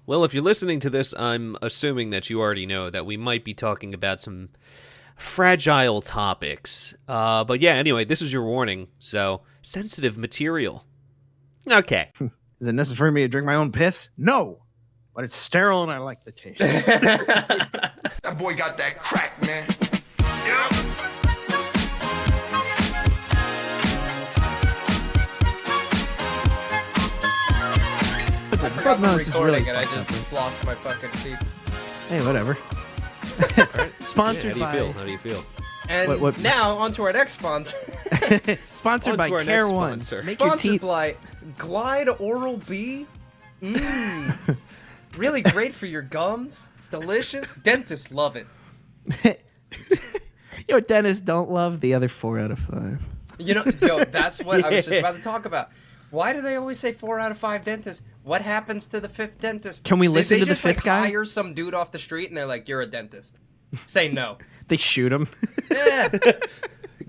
Well, if you're listening to this, I'm assuming that you already know that we might be talking about some fragile topics. But yeah, anyway, this is your warning. So, sensitive material. Okay. Is it necessary for me to drink my own piss? No. But it's sterile and I like the taste. That boy got that crack, man. I forgot the recording and I just lost my fucking seat. Hey, whatever. Sponsored Yeah, by... How do you feel? And What- now on to our next sponsor. Sponsored by On to our Care next One. sponsor. Make your Sponsored teeth... by Glide Oral B. Really great for your gums. Delicious. Dentists love it. You know what dentists don't love? The other 4 out of 5. That's what I was just about to talk about. Why do they always say 4 out of 5 dentists? What happens to the 5th dentist? Can we listen to the just, 5th guy? hire some dude off the street and they're like, "You're a dentist." Say no. They shoot him. Yeah.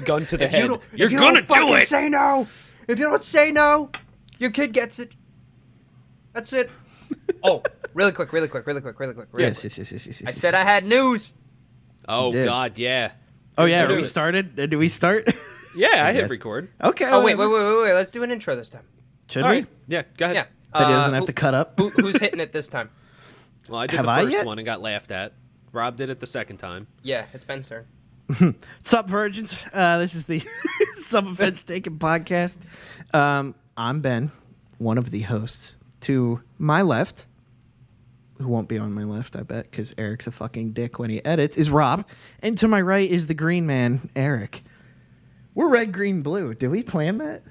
Gun to the head. You're gonna do it. Say no. If you don't say no, your kid gets it. That's it. Oh, really quick. Yes. I said I had news. Oh, did. God, yeah. Oh, yeah. Do We it. started? Did we start? Yeah, I hit Yes. record. Okay. Oh, wait. Let's do an intro this time. Should All we? right. Yeah, go ahead. Yeah. That he doesn't have to cut up. Who's hitting it this time? Well, I did Have the I first yet? one and got laughed at. Rob did it the second time. Yeah, it's Ben's turn. Sup, virgins? This is the Some Offense Taken podcast. I'm Ben, one of the hosts. To my left, who won't be on my left, I bet, because Eric's a fucking dick when he edits, is Rob. And to my right is the green man, Eric. We're red, green, blue. Did we plan that?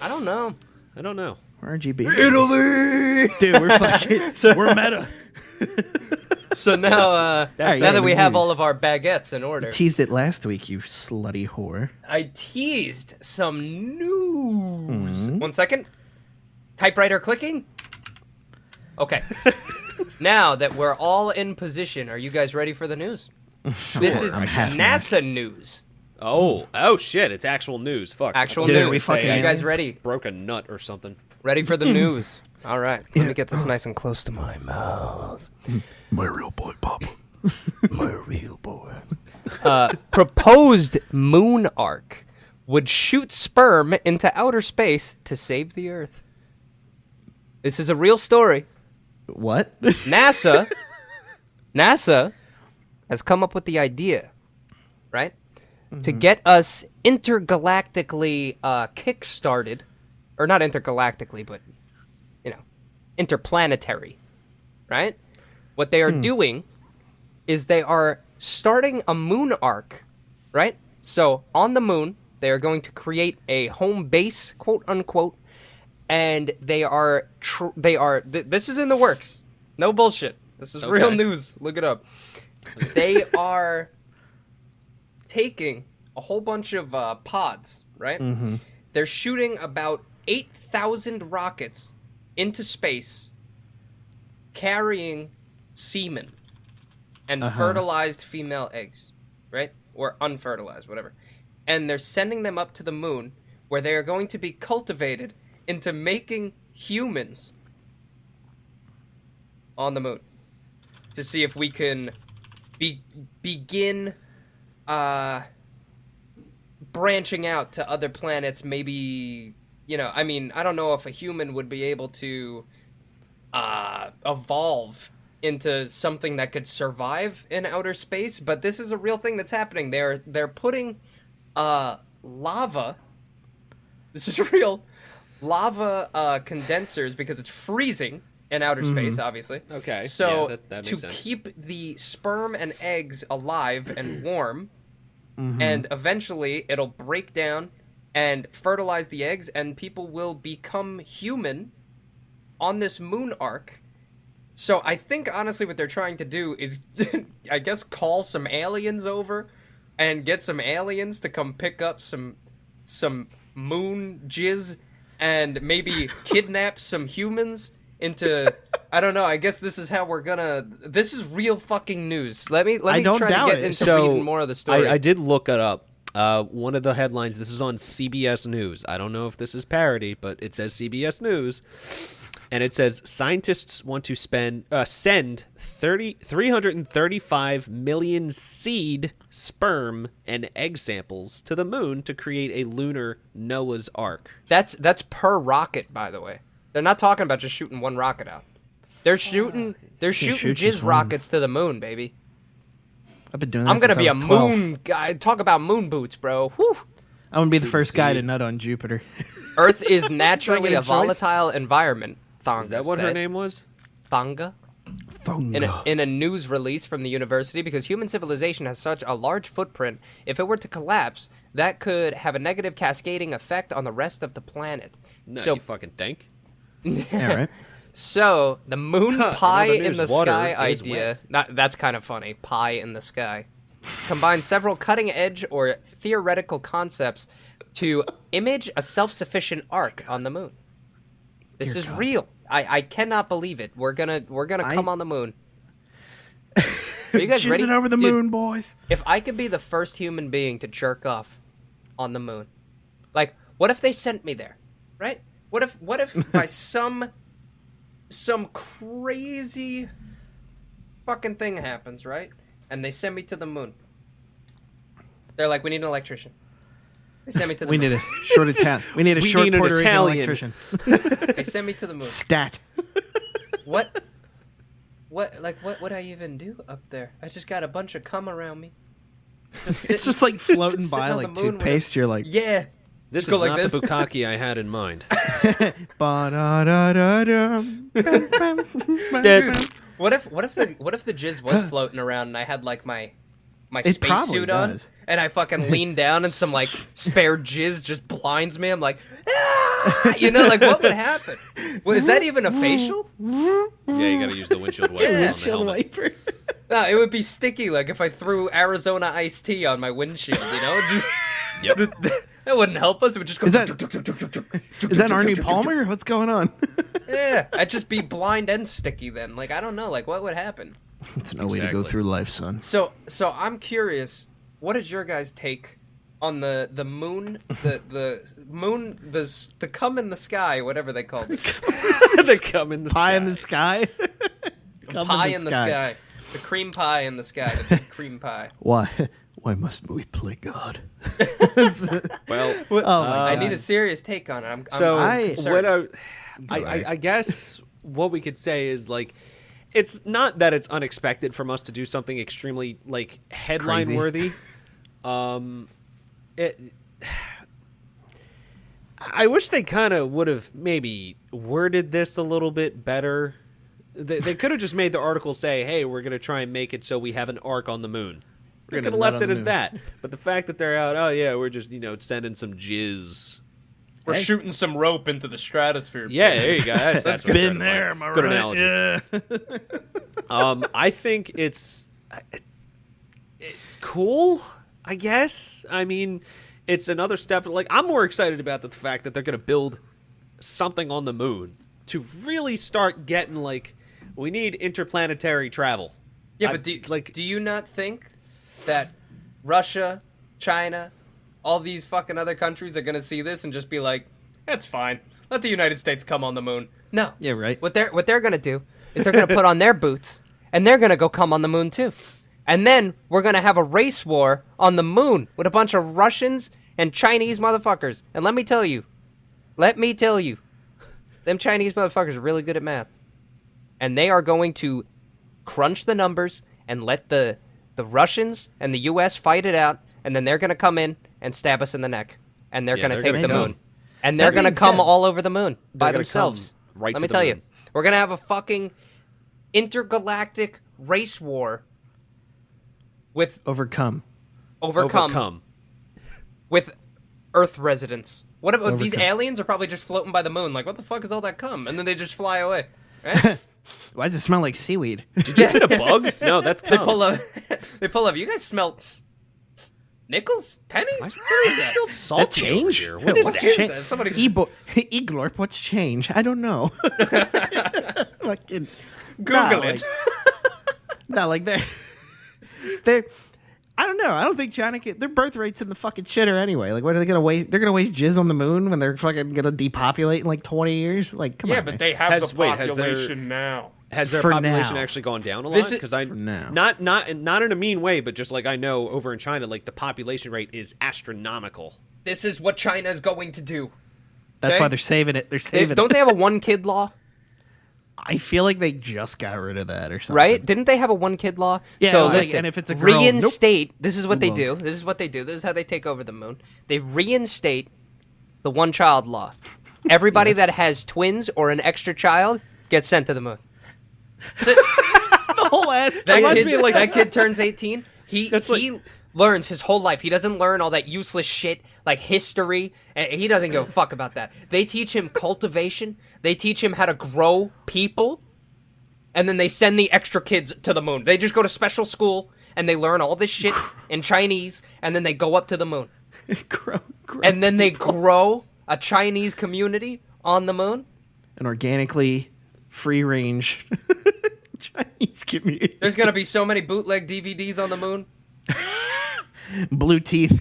I don't know. I don't know. We're RGB. Italy. Dude, we're fucking... we're meta. So now, Alright, now yeah, that we the have news. all of our baguettes in order, Teased it last week, you slutty whore. I teased some news. Mm-hmm. 1 second. Typewriter clicking. Okay. Now that we're all in position, are you guys ready for the news? This is I'm half NASA news. Oh shit! It's actual news. Fuck. Actual Dude, news. we fucking Are you guys aliens? ready? broke a nut or something. Ready for the news? All right. Let me get this nice and close to my mouth. My real boy, Papa. My real boy. Proposed moon arc would shoot sperm into outer space to save the Earth. This is a real story. What? NASA has come up with the idea, right? To get us intergalactically kick-started, or not intergalactically, but, interplanetary, right? What they are doing is they are starting a moon arc, right? So on the moon, they are going to create a home base, quote unquote, and they are this is in the works. No bullshit. This is real Okay. news. Look it up. They are taking a whole bunch of pods, right? Mm-hmm. They're shooting about 8,000 rockets into space, carrying semen and fertilized female eggs, right? Or unfertilized, whatever. And they're sending them up to the moon, where they are going to be cultivated into making humans on the moon, to see if we can begin branching out to other planets. Maybe, I don't know if a human would be able to evolve into something that could survive in outer space, but this is a real thing that's happening. They're putting lava. This is real. Lava condensers, because it's freezing in outer space, obviously. Okay. So yeah, that to makes sense. keep the sperm and eggs alive and warm, and eventually it'll break down and fertilize the eggs, and people will become human on this moon arc. So I think honestly what they're trying to do is, I guess, call some aliens over and get some aliens to come pick up some moon jizz and maybe kidnap some humans into, I don't know, I guess this is how we're gonna, this is real fucking news. Let me don't try doubt to get it. into So, reading more of the story. I did look it up. One of the headlines, this is on CBS News. I don't know if this is parody, but it says CBS News. And it says scientists want to send 335 million seed, sperm, and egg samples to the moon to create a lunar Noah's Ark. That's per rocket, by the way. They're not talking about just shooting one rocket out. They're shooting shoot just jizz one. rockets to the moon, baby. I've been doing that I'm gonna since be I a was 12. moon guy. Talk about moon boots, bro. Whew. I'm gonna be the first guy to seed. nut on Jupiter. Earth is naturally get a a choice? volatile environment. Thonga Is that what her said. name was? Thonga? In a news release from the university, because human civilization has such a large footprint, if it were to collapse, that could have a negative cascading effect on the rest of the planet. No, So you fucking think? Yeah, right. So, the moon Huh, pie in the in news, the water sky is idea, that's kind of funny, pie in the sky, combines several cutting-edge or theoretical concepts to image a self-sufficient ark on the moon. This is real. I cannot believe it. We're gonna come on the moon. Are you guys ready? Jizzing over the Dude, moon, boys. If I could be the first human being to jerk off on the moon, like, what if they sent me there, right? What if by some crazy fucking thing happens, right? And they send me to the moon. They're like, we need an electrician. They send me to the We moon. need a short Italian. We need a We short need an Puerto Rican Italian. electrician. They send me to the moon. Stat. What do I even do up there? I just got a bunch of cum around me. It's just like floating just by sitting on like the moon with toothpaste. You're like, Yeah. This Just go is like not this. the bukkake I had in mind. ba-da-da-da-dum. What if the jizz was floating around and I had like my It space probably suit on does. and I fucking lean down and some like spare jizz just blinds me? I'm like, ah! You know, like what would happen? Well, is that even a facial? Yeah, you gotta use the windshield wiper Yeah. on the Windshield helmet. wiper. No, it would be sticky like if I threw Arizona iced tea on my windshield, you know? Yep. That wouldn't help us. It would just go. Is that Arnie Palmer? What's going on? Yeah, I'd just be blind and sticky then. Like I don't know. Like what would happen? It's no way to go Exactly. through life, son. So I'm curious. What is your guys' take on the moon, the cum in the sky, whatever they call it, They come in the Pie sky. in the sky. Come pie in the sky, the cream pie in the sky, the big cream pie. Why? Why must we play God? Well, Oh I my need God. a serious take on it. I'm so concerned. what I guess what we could say is like, it's not that it's unexpected from us to do something extremely like headline Crazy. worthy. I wish they kind of would have maybe worded this a little bit better. They could have just made the article say, "Hey, we're gonna try and make it so we have an ark on the moon." We're gonna gonna nut left on it the as moon. that. But the fact that they're out, oh yeah, we're just sending some jizz. We're shooting some rope into the stratosphere. Yeah, there you go. That's what I'm Been trying to there, find. am I Good right? analogy. Yeah. I think it's cool, I guess. I mean, it's another step. Like, I'm more excited about the fact that they're going to build something on the moon to really start getting, like, we need interplanetary travel. Yeah, I- but do you not think that Russia, China, all these fucking other countries are gonna see this and just be like, "That's fine. Let the United States come on the moon." No. Yeah, right. What they're gonna do is they're gonna put on their boots and they're gonna go come on the moon too, and then we're gonna have a race war on the moon with a bunch of Russians and Chinese motherfuckers. And let me tell you, them Chinese motherfuckers are really good at math, and they are going to crunch the numbers and let the Russians and the U.S. fight it out, and then they're going to come in and stab us in the neck, and they're Yeah, going to they're take gonna the come. moon, and they're That going to being come said, all over the moon by gonna themselves. come right Let to me the tell you, moon. we're going to have a fucking intergalactic race war with Overcome. overcome with Earth residents. What about these Overcome. aliens are probably just floating by the moon? Like, what the fuck is all that cum? And then they just fly away. Right? Why does it smell like seaweed? Did you get a bug? No, that's They cum. pull up. They pull up. You guys smell nickels, pennies. What is that? Smells salty over change? here. What What is is that? that? Is that? Somebody. Eglorp, what's change? I don't know. Fucking Google nah, it. No, like they're I don't know. I don't think China their birth rate's in the fucking shitter anyway. Like, what are they gonna waste? They're gonna waste jizz on the moon when they're fucking gonna depopulate in like 20 years. Like, come on. Yeah, but man. they have Has- the wait, has population now. Has their For population now. actually gone down a lot? This is- Because I now. not in a mean way, but just like I know over in China, like the population rate is astronomical. This is what China is going to do. That's okay? why they're saving it. They're saving Don't it. they have a one kid law? I feel like they just got rid of that or something. Right? Didn't they have a one kid law? Yeah, So like, listen, and if it's a girl, reinstate. This is what they Won't. do. This is what they do. This is how they take over the moon. They reinstate the one child law. Everybody that has twins or an extra child gets sent to the moon. the whole ass. That reminds kid, me of, like- that kid turns 18. He That's like- he learns his whole life. He doesn't learn all that useless shit like history. And he doesn't give a fuck about that. They teach him cultivation. They teach him how to grow people. And then they send the extra kids to the moon. They just go to special school and they learn all this shit in Chinese. And then they go up to the moon. grow, And then they grow a Chinese community on the moon. an organically free range Chinese community. There's going to be so many bootleg DVDs on the moon. Blue teeth.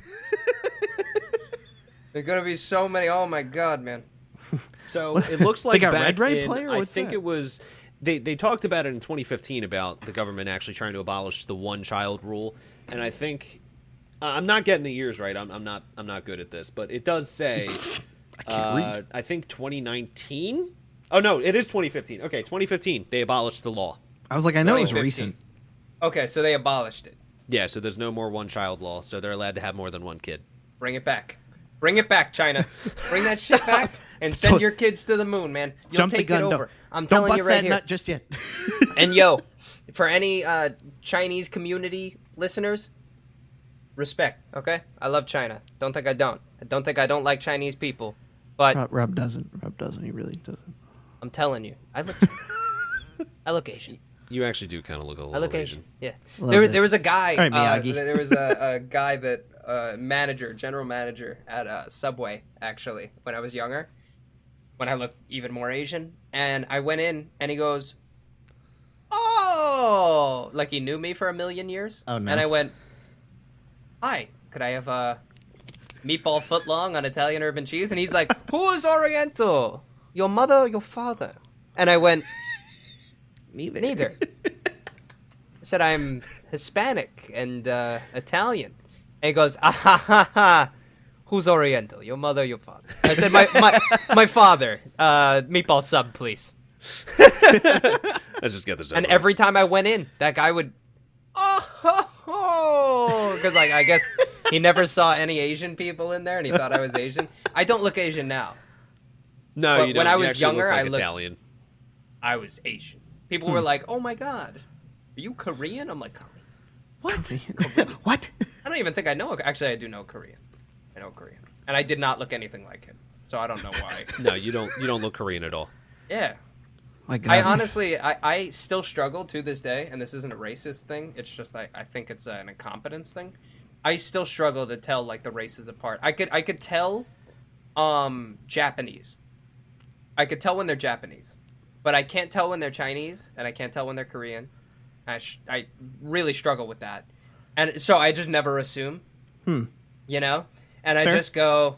There's going to be so many. Oh my God, man. So it looks like got back Red Ray in, Player? I What's think that? it was they talked about it in 2015 about the government actually trying to abolish the one child rule, and I think I'm not getting the years right. I'm not good at this, but it does say I think 2019. Oh no, it is 2015. Okay, 2015 they abolished the law. I was like, I know it was 2015. recent. Okay, so they abolished it. Yeah, so there's no more one child law, so they're allowed to have more than one kid. Bring it back. Bring it back, China. Bring that shit back and send your kids to the moon, man. You'll Jump the take gun. it over. Don't, I'm don't telling bust you right that here. nut just yet. And yo, for any Chinese community listeners, respect, okay? I love China. Don't think I don't. I don't think I don't like Chinese people. But Rob doesn't. Rob doesn't. He really doesn't. I'm telling you, I look Asian. You actually do kind of look a little I look Asian. Asian. Yeah. Love it. There was a guy. All right, Miyagi. There was a guy that general manager at Subway actually when I was younger, when I looked even more Asian, and I went in and he goes, "Oh," like he knew me for a million years. Oh, no. And I went, "Hi, could I have a meatball footlong on Italian urban cheese?" And he's like, "Who is Oriental? Your mother or your father?" And I went, Neither. I said, I'm Hispanic and Italian. And he goes, ah ha ha ha. Who's Oriental? Your mother or your father? I said, my father. Meatball sub, please. Let's just get this over. And with. every time I went in, that guy would, because like I guess he never saw any Asian people in there, and he thought I was Asian. I don't look Asian now. No, But you don't. when I You was actually younger, look like I looked- Italian. I was Asian. People were like, "Oh my God, are you Korean?" I'm like, Korean. What? What? I don't even think I know. Actually, I do know Korean. I know Korean, and I did not look anything like him, so I don't know why. No, you don't. You don't look Korean at all. Yeah, My God. I honestly, I still struggle to this day, and this isn't a racist thing. It's just I think it's an incompetence thing. I still struggle to tell like the races apart. I could tell, Japanese. I could tell when they're Japanese, but I can't tell when they're Chinese, and I can't tell when they're Korean. I really struggle with that, and so I just never assume. You know, and I Fair. just go,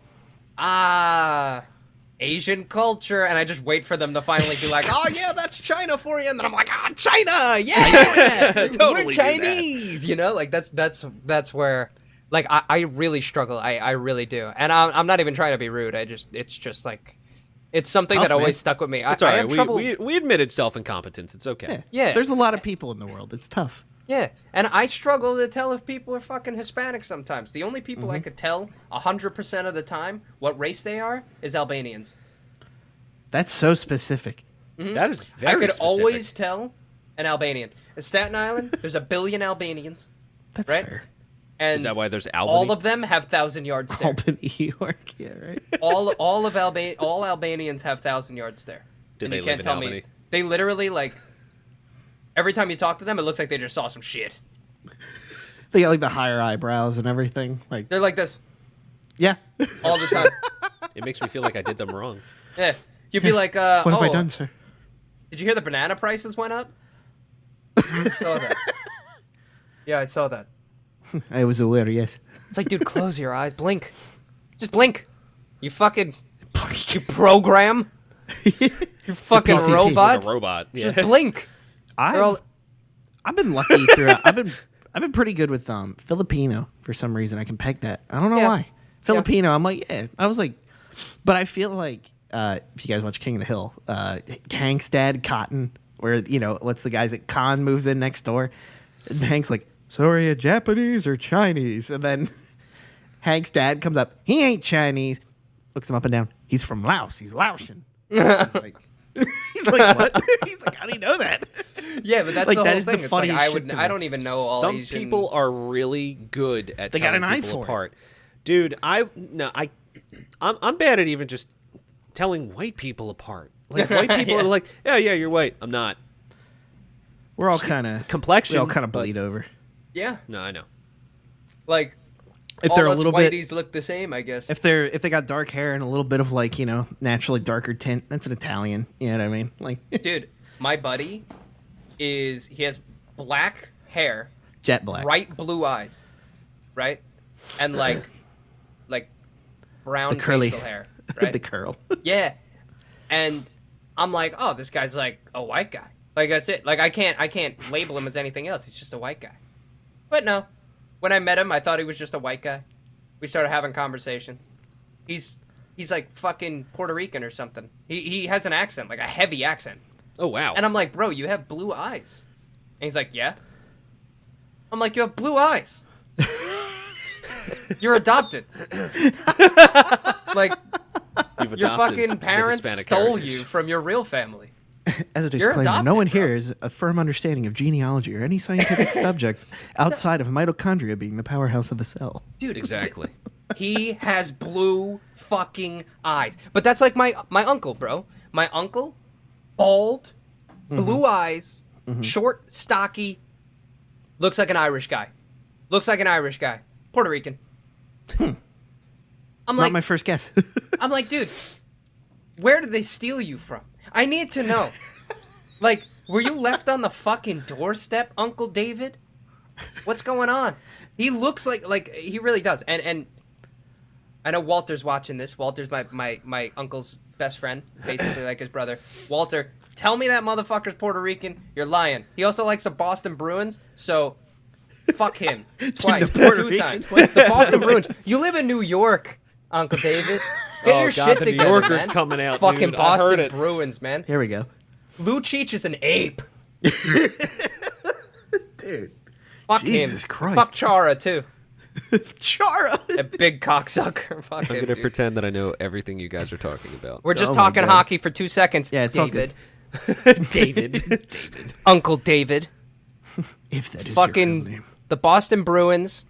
Asian culture, and I just wait for them to finally be like, oh yeah, that's China for you, and then I'm like, China, yeah, Totally we're do that. Chinese, you know, like that's where, like, I really struggle, I really do, and I'm not even trying to be rude, it's just like, it's something tough, that always man. stuck with me. It's I all right. have trouble, We admitted self-incompetence. It's okay. Yeah. Yeah. There's a lot of people in the world. It's tough. yeah, and I struggle to tell if people are fucking Hispanic sometimes. The only people I could tell 100% of the time what race they are is Albanians. That's so specific. That is very I could specific. always tell an Albanian. In Staten Island, there's 1 billion Albanians, That's right? fair. and Is that why there's Albany? all of them have 1,000-yard stare. Albany, New York. Yeah, right. all Albanians have 1,000-yard stare. Do And they you live can't in tell Albany? me. They literally like every time you talk to them, it looks like they just saw some shit. They got like the higher eyebrows and everything. Like, They're like this yeah. all the time. It makes me feel like I did them wrong. Yeah, you'd be like, What have I "Oh, done, sir? did you hear the banana prices went up?" I saw that. Yeah, I saw that. I was aware, yes. It's like, dude, close your eyes. Blink. Just blink. You fucking... You program. You fucking PCP. robot. Like a robot. Yeah. Just blink. I've been lucky throughout. I've been pretty good with Filipino for some reason. I can peg that. I don't know Yeah. why. Filipino. I'm like, yeah. I was like, but I feel like if you guys watch King of the Hill, Hank's dad, Cotton, where what's the guys that Khan moves in next door, and Hank's like, so are you Japanese or Chinese? And then Hank's dad comes up. He ain't Chinese. Looks him up and down. He's from Laos. He's Laotian. He's like, what? He's like, how do you know that? Yeah, but that's Like, the that whole is the thing. It's like funniest I shit would. to I me. don't even know all Some Asian... people are really good at They got telling an eye people for it. apart. Dude, I'm bad at even just telling white people apart. Like white people Yeah. are like, yeah, you're white. I'm not. We're all kind of Complexion. We all kind of but- bleed over. Yeah, No, I know. like If all they're a us little bit, whiteys look the same, I guess. if they got dark hair and a little bit of like naturally darker tint, that's an Italian. You know what I mean? Like Dude, my buddy he has black hair, jet black. bright blue eyes, right, and like brown The curly facial hair, right? the curl. Yeah, and I'm like, oh, this guy's like a white guy. Like that's it. Like I can't label him as anything else. He's just a white guy. But no, when I met him, I thought he was just a white guy. We started having conversations. He's like fucking Puerto Rican or something. He has an accent, like a heavy accent. Oh wow. And I'm like, bro, you have blue eyes. And he's like, yeah. I'm like, you have blue eyes. You're adopted. Like You've your adopted fucking the parents Hispanic stole heritage. you from your real family. As a You're disclaimer, adopted, no one bro. here is a firm understanding of genealogy or any scientific subject outside of mitochondria being the powerhouse of the cell. Dude, Exactly. he has blue fucking eyes. But that's like my uncle, bro. My uncle, bald, blue eyes, short, stocky, looks like an Irish guy. Puerto Rican. I'm Not like, my first guess. I'm like, dude, where did they steal you from? I need to know. Like, were you left on the fucking doorstep, Uncle David? What's going on? He looks like he really does. And I know Walter's watching this. Walter's my uncle's best friend, basically like his brother. Walter, tell me that motherfucker's Puerto Rican. You're lying. He also likes the Boston Bruins, so fuck him. Twice. Puerto Two Ricans. times. The Boston Bruins. You live in New York, Uncle David. Get Oh, your God, shit the New together, Yorker's man. coming out, Fucking dude. I heard Boston it. Bruins, man. Here we go. Lucic is an ape. Dude. Fuck Jesus him. Christ. Fuck Chara too. Chara. A big cocksucker. Fuck I'm him, gonna dude. pretend that I know everything you guys are talking about. We're just Oh my talking God. hockey for 2 seconds. Yeah, it's all David. David. Uncle David. If that is your real Fucking name. the Boston Bruins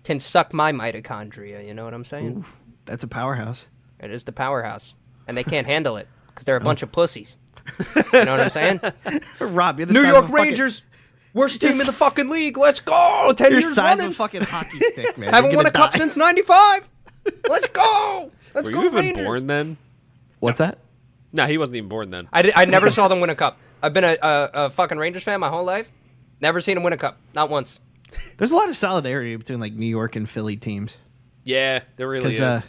can suck my mitochondria. You know what I'm saying? Ooh, that's a powerhouse. It is the powerhouse, and they can't handle it because they're a bunch of pussies. You know what I'm saying? Rob, you're the New size York of a fucking- Rangers, worst team in the fucking league. Let's go! 10 You're years size running. of a fucking hockey stick, man. Haven't You're won a gonna cup die. since '95. Let's go! Let's Were go you even Rangers. born then? What's that? No, he wasn't even born then. I never saw them win a cup. I've been a fucking Rangers fan my whole life. Never seen them win a cup. Not once. There's a lot of solidarity between like New York and Philly teams. Yeah, there really is. Because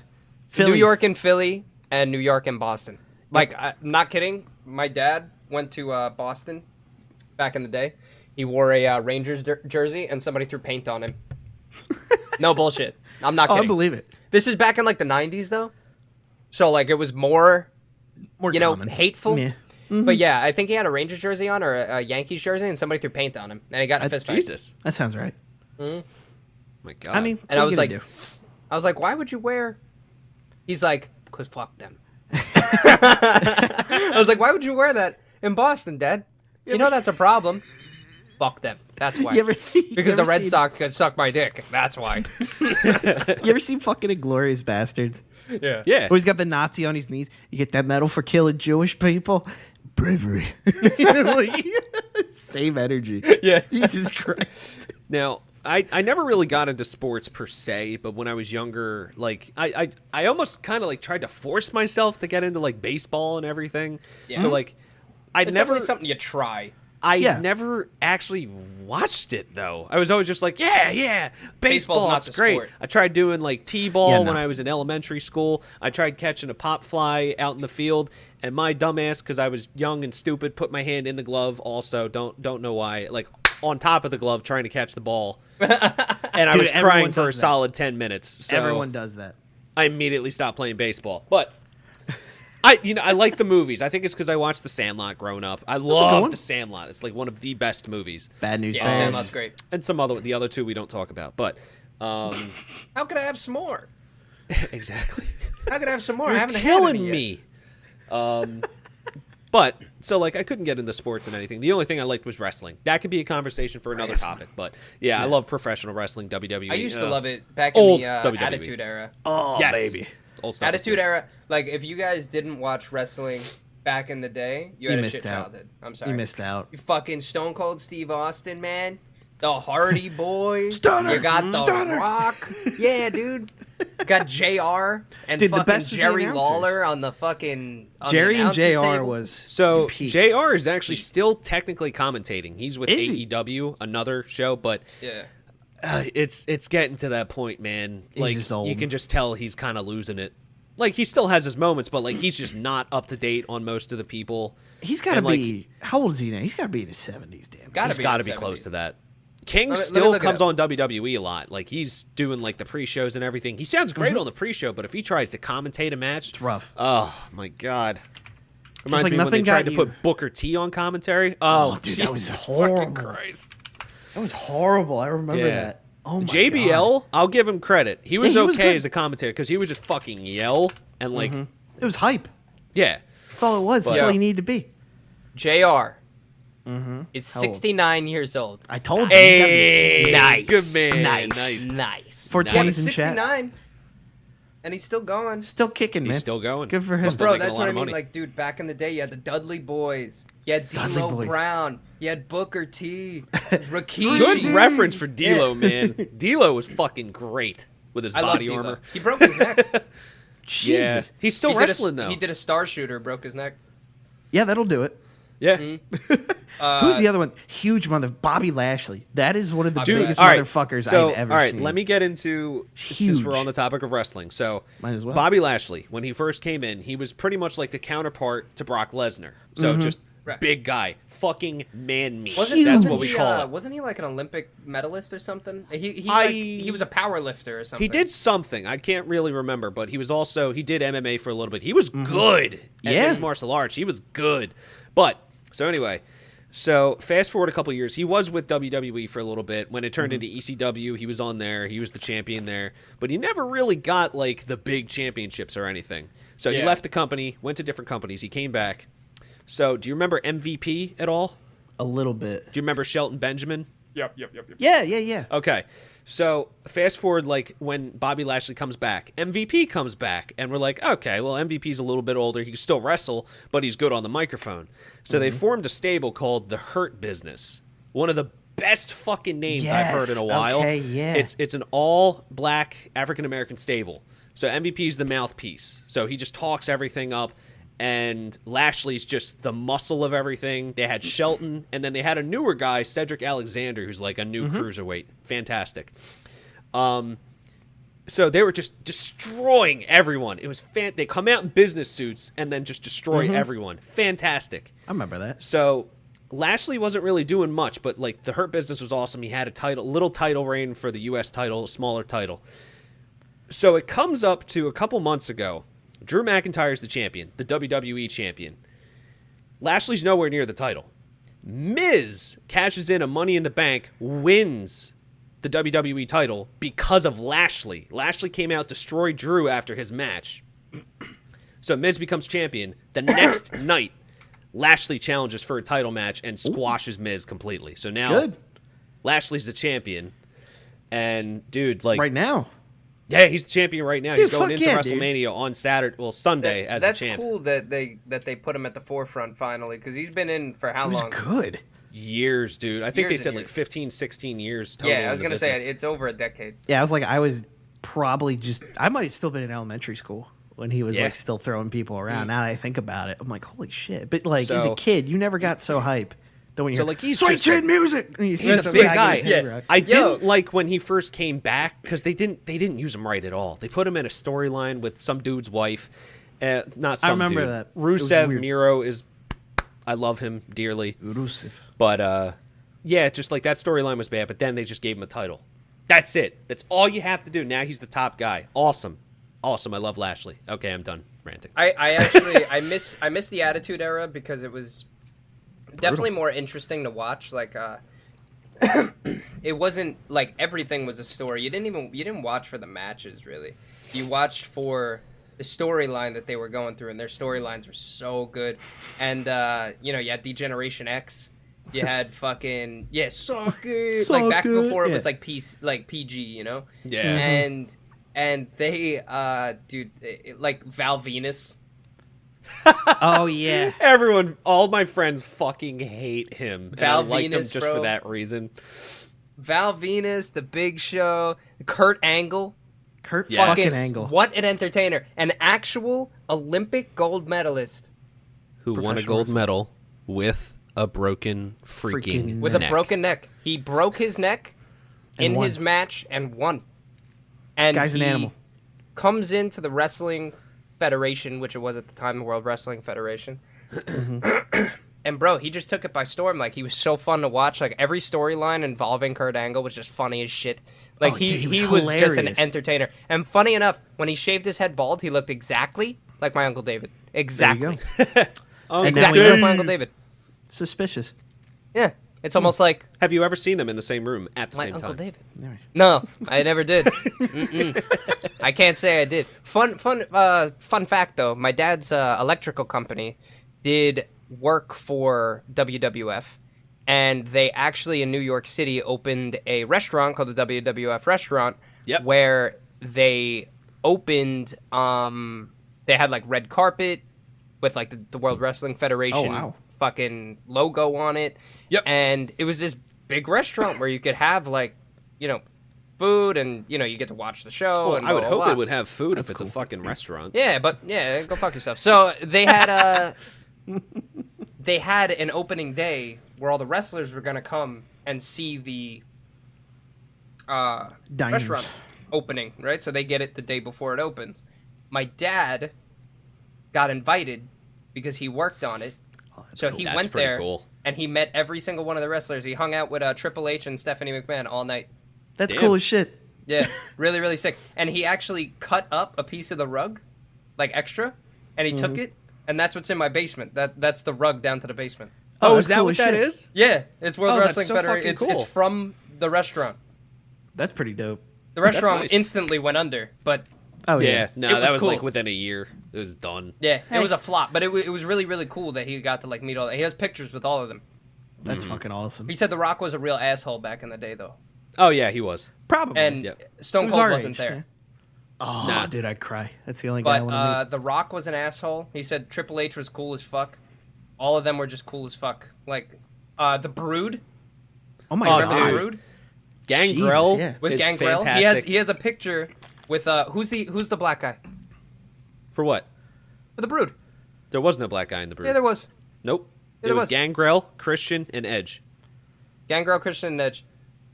Philly, New York and Philly, and New York and Boston. Like, I'm not kidding. My dad went to Boston back in the day. He wore a Rangers jersey, and somebody threw paint on him. No bullshit. I'm not Oh, I kidding. believe it. This is back in like the 90s, though. So like it was more, More you know, common. hateful. Yeah. But yeah, I think he had a Rangers jersey on or a Yankees jersey, and somebody threw paint on him, and he got in a fist fight. Jesus. That sounds right. My God. I mean, And what are you gonna I was like, why would you wear? He's like, cause fuck them. I was like, why would you wear that in Boston, Dad? You know that's a problem. Fuck them. That's why. You ever, Because the Red Sox could suck my dick. That's why. You ever seen fucking Inglorious Bastards? Yeah. Yeah. Where he's got the Nazi on his knees. You get that medal for killing Jewish people. Bravery. Like, same energy. Yeah. Jesus Christ. Now, I never really got into sports per se, but when I was younger, like I almost kind of like tried to force myself to get into like baseball and everything. Yeah. So like It's definitely something you try. I Yeah. never actually watched it though. I was always just like, yeah, baseball, not it's the great. sport. I tried doing like t-ball Yeah, no. when I was in elementary school. I tried catching a pop fly out in the field, and my dumbass, because I was young and stupid, put my hand in the glove. Also, don't know why, like on top of the glove, trying to catch the ball, and I Dude, was everyone crying for a does that. solid 10 minutes. So Everyone does that. I immediately stopped playing baseball, but. I like the movies. I think it's because I watched The Sandlot growing up. I love one. The Sandlot. It's like one of the best movies. Bad News Yeah, Bears. Sandlot's great. And the other two we don't talk about. But How could I have some more? exactly. How could I have some more? I You're haven't had killing any yet. me. But so like I couldn't get into sports and anything. The only thing I liked was wrestling. That could be a conversation for another topic. But yeah, I love professional wrestling, WWE. I used to love it back in old the WWE. Attitude Era. Oh, Yes. baby. Old stuff. Attitude Era. Like, if you guys didn't watch wrestling back in the day, you had a missed shit out. childhood. I'm sorry. You missed out. You fucking Stone Cold Steve Austin, man. The Hardy Boys. Stunner. You got The Stunner. Rock. Yeah, dude. Got JR and Dude, the fucking best was the Jerry announcers. Lawler on the fucking on Jerry the and announcers JR table. was So peak. JR is actually still technically commentating. He's with Is he? AEW, another show, but Yeah. it's getting to that point, man. Like just old. you can just tell he's kind of losing it. Like he still has his moments, but like he's just not up to date on most of the people. He's got to And, like, be. How old is he now? He's got to be in his 70s, damn. He's got to be close to that. King Let me still look it comes up. on WWE a lot. Like he's doing like the pre-shows and everything. He sounds great on the pre-show, but if he tries to commentate a match, It's rough. oh my god. Reminds like me when they nothing tried got to you. put Booker T on commentary. Oh, dude, that was Jesus horrible. fucking Christ. That was horrible. I remember Yeah. that. Oh my JBL, God. I'll give him credit. He was he was okay good. as a commentator because he would just fucking yell and like, It was hype. yeah. That's all it was. That's Yeah. all you need to be. JR is How old? 69 years old. I told you. Hey, Nice. good man. Nice. Nice. For Nice. Yeah, 20s but in chat. 69. And he's still going. Still kicking, man. He's still going. Good for him. He's still Bro, making a that's lot what I of mean. money. Like, dude, back in the day, you had the Dudley Boys. You had Dudley D'Lo Boys. Brown. You had Booker T. Rikishi. Good reference for D'Lo, man. D'Lo was fucking great with his I love body D'Lo. armor. He broke his neck. Jesus. He's still He did a- wrestling though. He did a star shooter, broke his neck. Yeah, that'll do it. yeah. Who's the other one? Huge mother. Bobby Lashley. That is one of the Dude, biggest all right. motherfuckers So, I've ever all right, seen. let me get into since Huge. we're on the topic of wrestling. So, Might as well. Bobby Lashley, when he first came in, he was pretty much like the counterpart to Brock Lesnar. So just Right. big guy, fucking man meat. Wasn't, That's wasn't what we he, call it. Wasn't he like an Olympic medalist or something? He I- like, he was a power lifter or something. He did something. I can't really remember, but he was also he did MMA for a little bit. He was good at Yeah. his martial arts. He was good. But so anyway, so fast forward a couple years, he was with WWE for a little bit. When it turned into ECW, he was on there. He was the champion there, but he never really got like the big championships or anything. So he Yeah. left the company, went to different companies. He came back. So do you remember MVP at all? A little bit. Do you remember Shelton Benjamin? Yep. Yeah. Okay. So fast forward, like when Bobby Lashley comes back, MVP comes back, and we're like, okay, well, MVP's a little bit older. He can still wrestle, but he's good on the microphone. So they formed a stable called the Hurt Business. One of the best fucking names I've heard in a Yes, while. okay, yeah. It's an all black African American stable. So MVP's the mouthpiece. So he just talks everything up. And Lashley's just the muscle of everything. They had Shelton, and then they had a newer guy, Cedric Alexander, who's like a new cruiserweight. Fantastic. So they were just destroying everyone. It was they come out in business suits and then just destroy everyone. Fantastic. I remember that. So Lashley wasn't really doing much, but like the Hurt Business was awesome. He had a little title reign for the U.S. title, a smaller title. So it comes up to a couple months ago. Drew McIntyre's the champion, the WWE champion. Lashley's nowhere near the title. Miz cashes in a Money in the Bank, wins the WWE title because of Lashley. Lashley came out, destroyed Drew after his match. So Miz becomes champion. The next night, Lashley challenges for a title match and squashes Miz completely. So now Good. Lashley's the champion. And dude, like Right now. yeah, he's the champion right now. He's Dude, going fuck into yeah, dude. WrestleMania on Saturday, well, Sunday as a That's champ. cool that they put him at the forefront finally, because he's been in for how It was long? good. Years, dude. I think they Years said and like years. 15, 16 years total. Yeah, I was in gonna the say business. it's over a decade. Yeah, I was probably I might have still been in elementary school when he was Yeah. like still throwing people around. Now that I think about it, I'm like, holy shit. But like as a So- kid, you never got so hype Then when you So hear, like he's Sweet just Chin music. And you see he's some a big guy get his guy. head Yeah. wrapped. I Yo. didn't like when he first came back because they didn't use him right at all. They put him in a storyline with some dude's wife. Not some remember dude. that. It was Rusev weird. Miro is. I love him dearly. But yeah, just like that storyline was bad. But then they just gave him a title. That's it. That's all you have to do. Now he's the top guy. Awesome. I love Lashley. Okay, I'm done ranting. I actually I miss the Attitude Era because it was definitely more interesting to watch. Like it wasn't like everything was a story. You didn't watch for the matches really. You watched for the storyline that they were going through, and their storylines were so good. And you had D-Generation X. You had fucking suck it. Like back before it was like PG, Yeah. And they like Val Venus. Oh yeah. Everyone, all my friends fucking hate him. Val and I liked Venus, him just bro. for that reason. Val Venus, The Big Show, Kurt Angle. Kurt Yes. fucking Fucking Angle. What an entertainer. An actual Olympic gold medalist Who won a Professional gold wrestling. medal with a broken freaking with neck. a broken neck. He broke his neck And in won. his match and won. And Guy's an he animal. comes into the Wrestling Federation, which it was at the time, the World Wrestling Federation. And bro, he just took it by storm. Like, he was so fun to watch. Like, every storyline involving Kurt Angle was just funny as shit. Like, Oh, he dude, he was was just an hilarious. entertainer. And funny enough, when he shaved his head bald, he looked exactly like my Uncle David. Exactly. Uncle Exactly Dave. like my Uncle David. Suspicious. Yeah. It's almost like Have you ever seen them in the same room at the my same Uncle time? David. All right. No, I never did. Mm-mm. I can't say I did. Fun fact though. My dad's electrical company did work for WWF, and they actually in New York City opened a restaurant called the WWF Restaurant. Yep. Where they opened. They had like red carpet with like the World Wrestling Federation wow. fucking logo on it. Yep. And it was this big restaurant where you could have like, food and you get to watch the show. Well, and I would blah, hope blah, blah. it would have food if it's a fucking restaurant. Yeah, but go fuck yourself. So they had they had an opening day where all the wrestlers were gonna come and see the Diners. restaurant opening, right? So they get it the day before it opens. My dad got invited because he worked on it. So he That's went pretty there cool. and he met every single one of the wrestlers. He hung out with Triple H and Stephanie McMahon all night. That's Damn. cool as shit. Yeah, really, really sick. And he actually cut up a piece of the rug, like extra, and he took it, and that's what's in my basement. That's the rug down to the basement. Oh, that's is that cool what as that shit. is? Yeah, it's World Oh, that's Wrestling so Federation. fucking cool. It's from the restaurant. That's pretty dope. The restaurant nice. instantly went under, but Oh Yeah, yeah. no, It was that was cool. like within a year. It was done. yeah, Hey. it was a flop. But it was really, really cool that he got to like meet all. He has pictures with all of them. That's fucking awesome. He said The Rock was a real asshole back in the day, though, Oh yeah, he was. Probably. and Yep. Stone He was Cold our wasn't age, there. yeah. Oh, Nah. dude, I'd cry. That's the only guy I But want to meet. The Rock was an asshole. He said Triple H was cool as fuck. All of them were just cool as fuck. Like the Brood. Oh my Oh, god. Remember dude. the Brood? Gangrel Jesus, yeah. With is Gangrel. fantastic. He has a picture with who's the black guy? For what? For the Brood. There was no black guy in the Brood. Yeah, there was. Nope. Yeah, It there was was. Gangrel, Christian, and Edge. Gangrel, Christian, and Edge.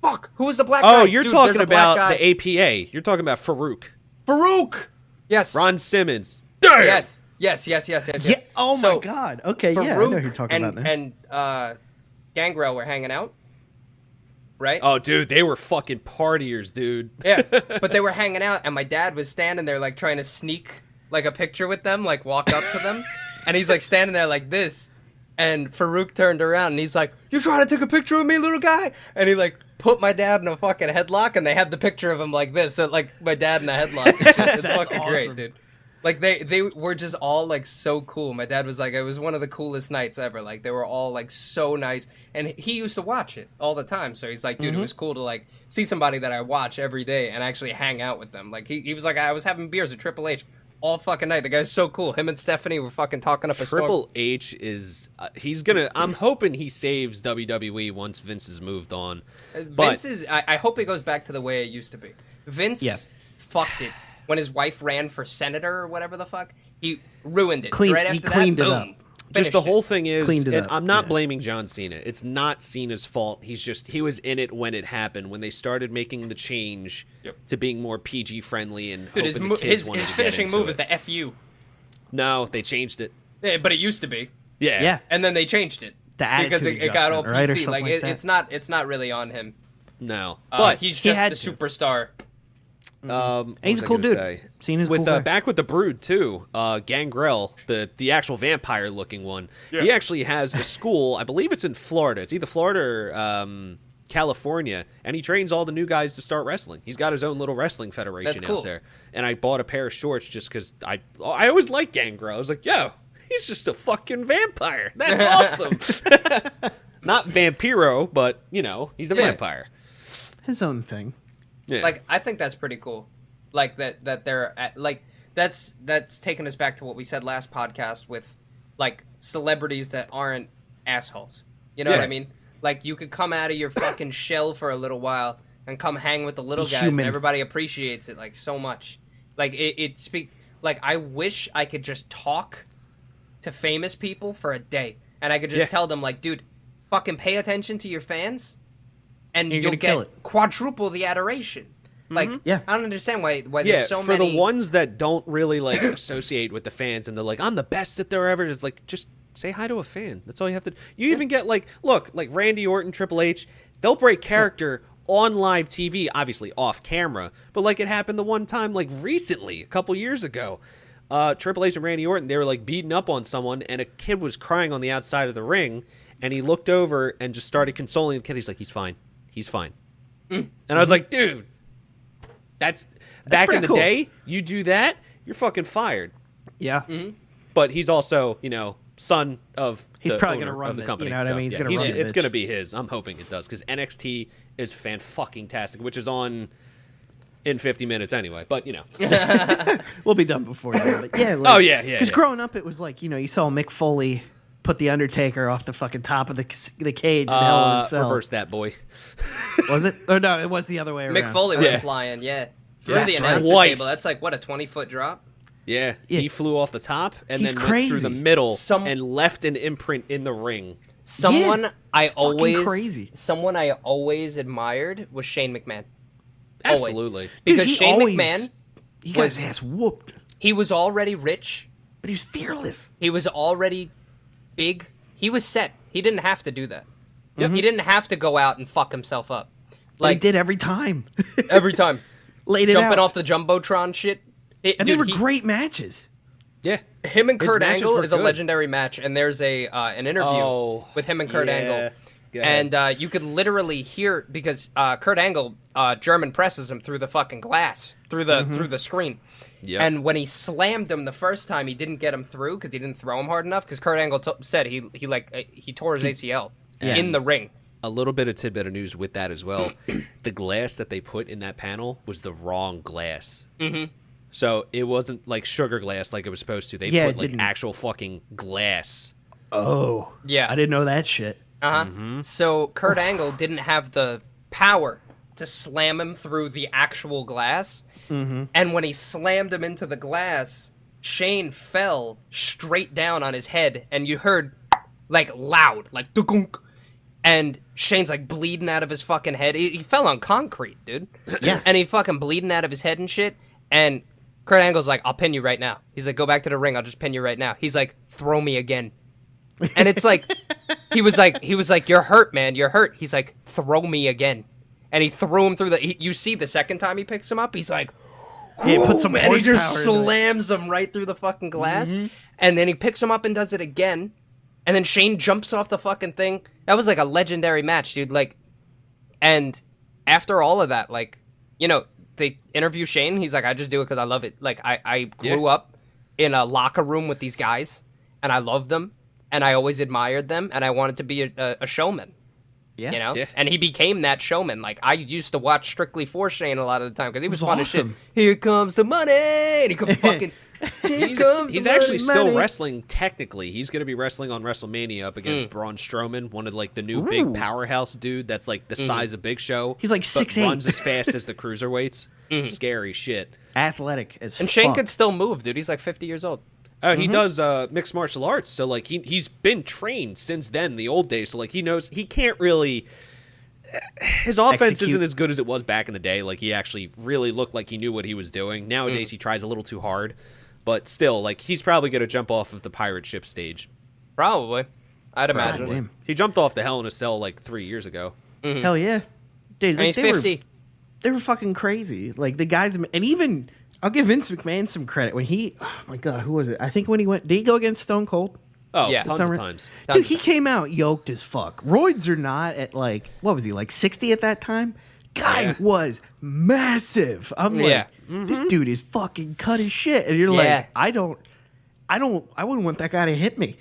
Fuck! Who was the black guy? Oh, you're Dude, talking there's a black about guy. the APA. You're talking about Farouk. Farouk. Yes. Ron Simmons. Damn! Yes. Yes. Yeah. Oh So, my god. Okay. Yeah. I know who you're talking about now. and Gangrel were hanging out, right? Oh, dude, they were fucking partiers, dude. Yeah, but they were hanging out, and my dad was standing there, like, trying to sneak, like, a picture with them, like, walk up to them, and he's, like, standing there like this, and Farouk turned around, and he's like, "You trying to take a picture of me, little guy?" And he, like, put my dad in a fucking headlock, and they had the picture of him like this, so, like, my dad in a headlock and shit. It's fucking great, awesome. dude. Like, they were just all, like, so cool. My dad was like, it was one of the coolest nights ever. Like, they were all, like, so nice. And he used to watch it all the time. So he's like, dude, it was cool to, like, see somebody that I watch every day and actually hang out with them. Like, he was like, I was having beers with Triple H all fucking night. The guy's so cool. Him and Stephanie were fucking talking up a storm. Triple H is he's gonna. I'm hoping he saves WWE once Vince has moved on. Vince is, I hope it goes back to the way it used to be. Vince Yeah. fucked it. When his wife ran for senator or whatever the fuck, he ruined it. He right after cleaned that, it boom. up. just the finished whole it. thing is, Cleaned it and up, I'm not yeah. blaming John Cena. It's not Cena's fault. He was in it when it happened, when they started making the change to being more PG friendly and Dude, hoping the kids wanted his to finishing get into move it. is the FU. No, they changed it. Yeah, but it used to be. Yeah. Yeah. And then they changed it. The because attitude it got all adjustment, right, or PC. something Like, like that. it's not really on him. No. But But he's he just had the to. superstar. And he's a cool dude. Cena's a with cool guy. back with the Brood too, Gangrel, the actual vampire looking one. He actually has a school. I believe it's in Florida. It's either Florida or California, and he trains all the new guys to start wrestling. He's got his own little wrestling federation That's cool. out there. And I bought a pair of shorts just because I always liked Gangrel. I was like, yo, he's just a fucking vampire. That's awesome. Not Vampiro, but he's a vampire. His own thing. Yeah. Like, I think that's pretty cool. Like that they're at, like that's taking us back to what we said last podcast with like celebrities that aren't assholes. You know what I mean? Like, you could come out of your fucking shell for a little while and come hang with the little guys, human. and everybody appreciates it like so much. Like like, I wish I could just talk to famous people for a day, and I could just tell them, like, dude, fucking pay attention to your fans, and You're you'll gonna kill get it. quadruple the adoration. Like, Yeah. I don't understand why there's so for many. the ones that don't really like associate with the fans and they're like, I'm the best that there ever is, like, just say hi to a fan. That's all you have to. You even get like Randy Orton, Triple H, they'll break character on live TV, obviously off camera, but like it happened the one time like recently, a couple years ago. Triple H and Randy Orton, they were like beating up on someone, and a kid was crying on the outside of the ring, and he looked over and just started consoling the kid. He's like, he's fine. And I was like, dude, that's back in pretty the cool. day, you do that, you're fucking fired. Yeah. But he's also, son of He's the probably owner gonna run of the the- company. you know what I mean? He's gonna run the It's bitch. going to be his. I'm hoping it does, because NXT is fan-fucking-tastic, which is on in 50 minutes anyway. But, We'll be done before that. But yeah. Oh, yeah. Because growing up, it was like, you saw Mick Foley put the Undertaker off the fucking top of the cage in Hell in a Cell. reverse that, boy. Was it? Or no, it was the other way around. Mick Foley Yeah. went flying, through Yeah, the that's announcer right. table. That's like, what, a 20-foot drop? Yeah, he flew off the top and He's then went through the crazy. middle and left an imprint in the ring. Someone it's fucking crazy. Someone I always admired was Shane McMahon. Always. Absolutely. Because he Shane always- McMahon, He got was- his ass whooped, he was already rich. but he was fearless. He was already big. He was set. He didn't have to do that. He didn't have to go out and fuck himself up. Like, Like, he did every time. every time. Laid it Jumping out. off the Jumbotron shit. And they were great matches. Yeah. Him and His Kurt matches Angle were is a good. legendary match, and there's an interview with him and Kurt Angle. Go ahead. And you could literally hear, because Kurt Angle German presses him through the fucking glass, through the screen. Yep. And when he slammed him the first time, he didn't get him through because he didn't throw him hard enough. Because Kurt Angle said he tore his ACL in the ring. A little bit of tidbit of news with that as well. The glass that they put in that panel was the wrong glass. Mm-hmm. So it wasn't like sugar glass like it was supposed to. They Yeah, put it like didn't. actual fucking glass. Oh. Yeah. I didn't know that shit. So Kurt Angle didn't have the power to slam him through the actual glass. And when he slammed him into the glass, Shane fell straight down on his head, and you heard like loud, like dugunk. And Shane's like bleeding out of his fucking head. He fell on concrete, dude. Yeah. And he fucking bleeding out of his head and shit. And Kurt Angle's like, I'll pin you right now. He's like, go back to the ring. I'll just pin you right now. He's like, throw me again. And it's like, he was like, you're hurt, man. You're hurt. He's like, throw me again. And he threw him through you see the second time he picks him up, he's like, Yeah, put some and he just horsepower into it. slams him right through the fucking glass. And then he picks him up and does it again. And then Shane jumps off the fucking thing. That was like a legendary match, dude. Like, and after all of that, like, they interview Shane. He's like, I just do it because I love it. Like, I grew up in a locker room with these guys, and I loved them, and I always admired them, and I wanted to be a showman. Yeah. Yeah. And he became that showman. Like, I used to watch Strictly for Shane a lot of the time because he was It was fun as shit. awesome. Here comes the money, and he could fucking. He's actually still wrestling technically. He's going to be wrestling on WrestleMania up against Braun Strowman, one of like the new big powerhouse dude that's like the size of Big Show. He's like but 6'8". runs as fast as the cruiserweights. Scary shit. Athletic as And Shane fuck. could still move, dude. He's like 50 years old. He does mixed martial arts, so like he's been trained since then, the old days. So like he knows he can't really. His offense isn't as good as it was back in the day. Like he actually really looked like he knew what he was doing. Nowadays he tries a little too hard, but still, like he's probably gonna jump off of the pirate ship stage. Probably, I'd imagine. Damn. He jumped off the Hell in a Cell like 3 years ago. Hell yeah, dude. And he's 50. They were fucking crazy. Like the guys, and even I'll give Vince McMahon some credit when he. Oh my god, who was it? I think when he went, did he go against Stone Cold? Oh, Yeah. tons of times. Dude, he came out yoked as fuck. Roids or not, at like, what was he, like 60 at that time? Guy was massive. I'm like, this dude is fucking cut as shit. And you're like, I wouldn't want that guy to hit me.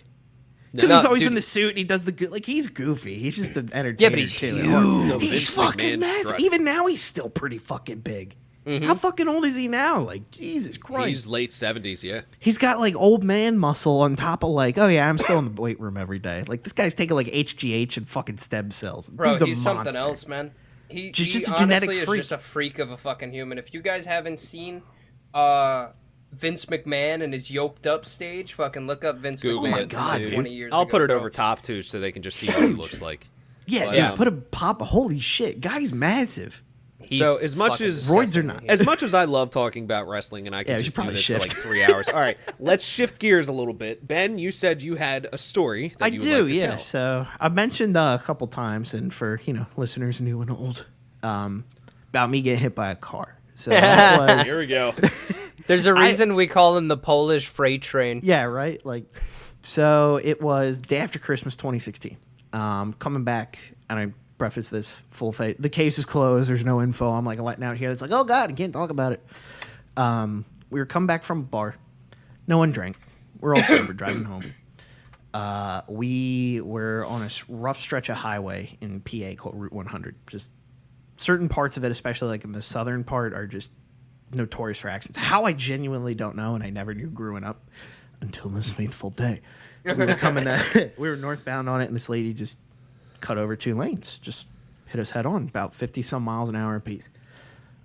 Because he's always in the suit and he does the like he's goofy. He's just an entertainer. Yeah, but he's too. huge. He's Vince fucking McMahon massive. strut. Even now he's still pretty fucking big. How fucking old is he now? Like, Jesus Christ. He's late 70s, yeah. He's got like old man muscle on top of like, oh yeah, I'm still in the weight room every day. Like this guy's taking like HGH and fucking stem cells. Bro, Dude's a he's something monster. else, man. He Just a honestly genetic is freak. just a freak of a fucking human. If you guys haven't seen Vince McMahon and his yoked up stage, fucking look up Vince Google McMahon. it, God, from dude. 20 years I'll ago, put it bro. over top too, so they can just see what he looks like. Yeah, But, dude, put a pop. Holy shit, guy's massive. He's So as much fucking as Roids or disgusting not. when he- As much as I love talking about wrestling, and I Yeah, can we just should do probably this shift. for like 3 hours. All right, let's shift gears a little bit. Ben, you said you had a story that I you would do, like to yeah. tell. So I mentioned a couple times, and for listeners new and old, about me getting hit by a car. So that was Here we go. There's a reason we call him the Polish freight train. yeah, right. Like, so it was day after Christmas, 2016. Coming back, and I preface this full face. The case is closed. There's no info. I'm like letting out here. It's like, oh god, I can't talk about it. We were coming back from a bar. No one drank. We're all sober driving home. We were on a rough stretch of highway in PA called Route 100. Just certain parts of it, especially like in the southern part, are just notorious for accidents. How I genuinely don't know, and I never knew growing up until this fateful day. We were coming. We were northbound on it, and this lady just cut over 2 lanes, just hit us head on, about 50 some miles an hour apiece.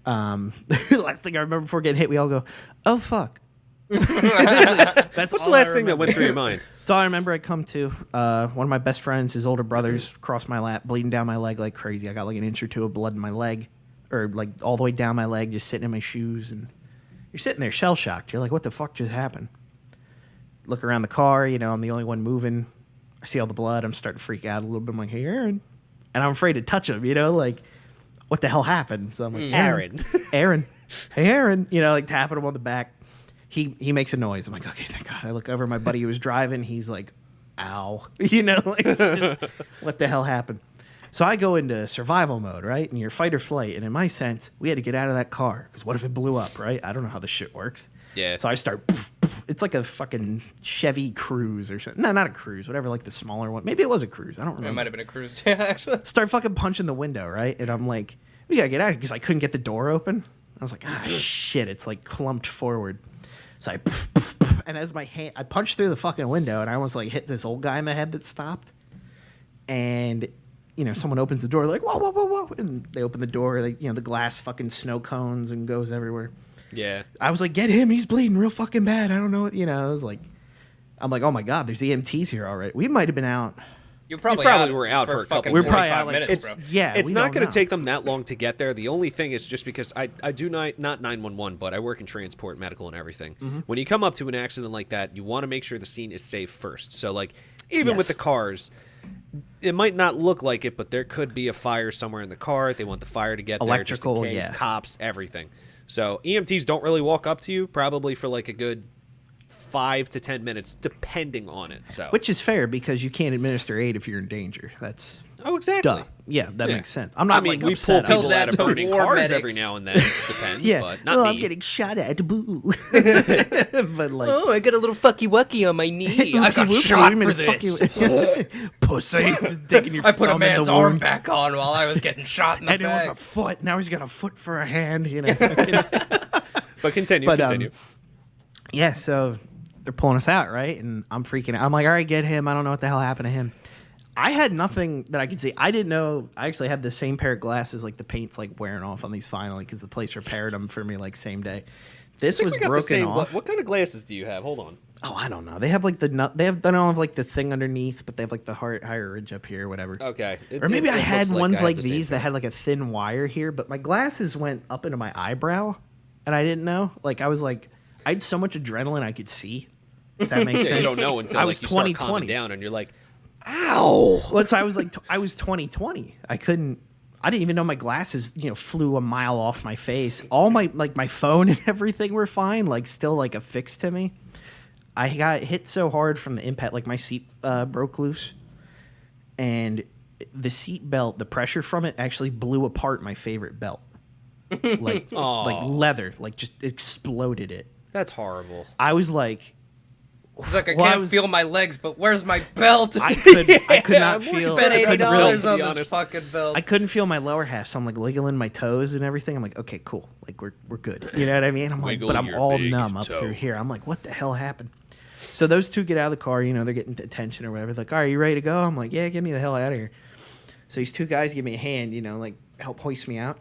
Last thing I remember before getting hit, we all go, "Oh fuck." That's What's the all last I thing that remember. went through your mind? That's all I remember. I come to one of my best friends, his older brothers, crossed my lap, bleeding down my leg like crazy. I got like an inch or two of blood in my leg, or like all the way down my leg, just sitting in my shoes. And you're sitting there shell shocked. You're like, what the fuck just happened? Look around the car. I'm the only one moving. I see all the blood. I'm starting to freak out a little bit. I'm like, hey, Aaron. And I'm afraid to touch him, like, what the hell happened? So I'm like, Aaron. Aaron. Hey, Aaron. Like tapping him on the back. He makes a noise. I'm like, okay, thank God. I look over my buddy who was driving. He's like, ow. Like, just, what the hell happened? So I go into survival mode, right? And you're fight or flight. And in my sense, we had to get out of that car. Because what if it blew up, right? I don't know how this shit works. Yeah. So I start, it's like a fucking Chevy Cruze or something. No, not a Cruze, whatever, like the smaller one. Maybe it was a Cruze. I don't remember. It might have been a cruise, yeah, actually. Start fucking punching the window, right? And I'm like, we gotta get out of here because I couldn't get the door open. I was like, shit, it's like clumped forward. So I, and as my hand, I punched through the fucking window and I almost like hit this old guy in the head that stopped. And, someone opens the door, like, whoa, whoa, whoa, whoa. And they open the door, like, the glass fucking snow cones and goes everywhere. Yeah. I was like, get him, he's bleeding real fucking bad. I don't know what, I was like, I'm like, oh my God, there's EMTs here already. We might have been out. You probably were out for a couple fucking minutes. We're probably 45 out, like, minutes, It's bro. Yeah, It's we not don't going know. to take them that long to get there. The only thing is just because I do not 911, but I work in transport, medical, and everything. When you come up to an accident like that, you want to make sure the scene is safe first. So like even with Yes. the cars, it might not look like it, but there could be a fire somewhere in the car. They want the fire to get Electrical, there just in case, yeah. cops, everything. So EMTs don't really walk up to you, probably for like a good 5 to 10 minutes, depending on it. So Which is fair because you can't administer aid if you're in danger. That's exactly. duh. Yeah, that Yeah. makes sense. I'm not I mean, like we upset. pull people that out of to burning war cars medics. every now and then. Depends, Yeah, but not well, me. I'm getting shot at. Boo. But like, Oh, I got a little fucky wucky on my knee. I got oopsie, shot whoopsie, for fuck this. you. Pussy. Just digging your I put a thumb in the man's arm wound. back on while I was getting shot in the And it was back. a foot. Now he's got a foot for a hand. But continue. But, continue. Yeah, so they're pulling us out, right? And I'm freaking out. I'm like, all right, get him. I don't know what the hell happened to him. I had nothing that I could see. I didn't know. I actually had the same pair of glasses. Like the paint's like wearing off on these finally because the place repaired them for me like same day. This was we got the broken same off. what kind of glasses do you have? Hold on. Oh, I don't know. They have like they don't have like the thing underneath, but they have like the higher ridge up here, or whatever. Okay. Or maybe I had ones like the same these that had like a thin wire here, but my glasses went up into my eyebrow, and I didn't know. Like I had so much adrenaline I could see. If that makes Yeah, sense. you don't know until I like was you start calming 2020. down and you're like, ow. Well, so I was like, I was 2020. I didn't even know my glasses, flew a mile off my face. All my phone and everything were fine, like still like affixed to me. I got hit so hard from the impact, like my seat broke loose, and the seat belt, the pressure from it actually blew apart my favorite belt, like leather, like just exploded it. That's horrible. I was like. It's like I can't feel my legs, but where's my belt? I could not feel. Spent $80 to on be this honest. fucking belt. I couldn't feel my lower half, so I'm like wiggling my toes and everything. I'm like, okay, cool, like we're good. You know what I mean? I'm like, Wiggle but I'm your all big numb up toe. through here. I'm like, what the hell happened? So those two get out of the car. They're getting attention or whatever. They're like, all right, you ready to go? I'm like, yeah, get me the hell out of here. So these two guys give me a hand, like help hoist me out.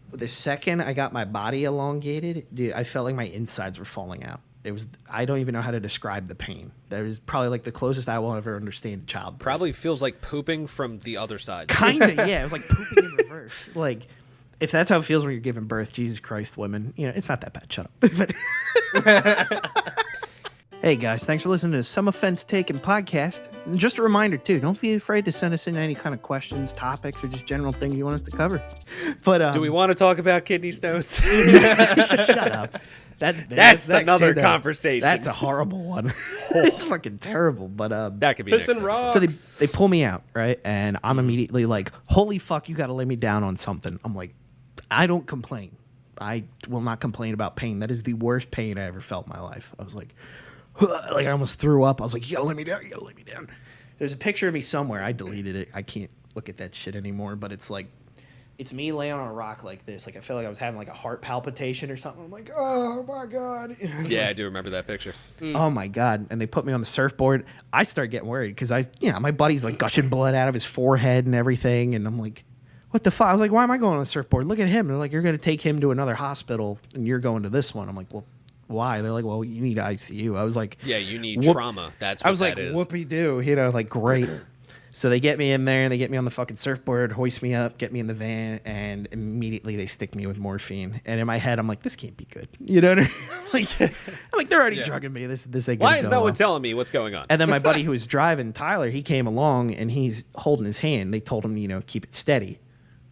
But the second I got my body elongated, dude, I felt like my insides were falling out. I don't even know how to describe the pain. That was probably like the closest I will ever understand a child. Probably feels like pooping from the other side. Kind of, yeah. It was like pooping in reverse. Like, if that's how it feels when you're giving birth, Jesus Christ, women, it's not that bad. Shut up. Hey, guys, thanks for listening to Some Offense Taken podcast. And just a reminder, too, don't be afraid to send us in any kind of questions, topics, or just general things you want us to cover. But Do we want to talk about kidney stones? shut up. That's another conversation. That's a horrible one. It's fucking terrible. But that could be Piss next and episode. rocks. so they pull me out, right? And I'm immediately like, holy fuck, you got to lay me down on something. I'm like, I don't complain. I will not complain about pain. That is the worst pain I ever felt in my life. I was like I almost threw up. I was like, you got to lay me down. You got to lay me down. There's a picture of me somewhere. I deleted it. I can't look at that shit anymore. But it's like, it's me laying on a rock like this. Like I feel like I was having like a heart palpitation or something. I'm like, oh my God. Yeah, I do remember that picture. Oh my God. And they put me on the surfboard. I start getting worried because my buddy's like gushing blood out of his forehead and everything. And I'm like, what the fuck? I was like, why am I going on the surfboard? Look at him. They're like, you're going to take him to another hospital and you're going to this one. I'm like, well, why? They're like, well, you need ICU. I was like, Yeah, you need trauma. That's what I was like, that is. whoopee-doo, like, great. So they get me in there, and they get me on the fucking surfboard, hoist me up, get me in the van, and immediately they stick me with morphine. And in my head, I'm like, this can't be good. You know what I mean? I'm like, they're already drugging me. This ain't gonna Why is go no well. one telling me what's going on? And then my buddy who was driving, Tyler, he came along, and he's holding his hand. They told him, keep it steady.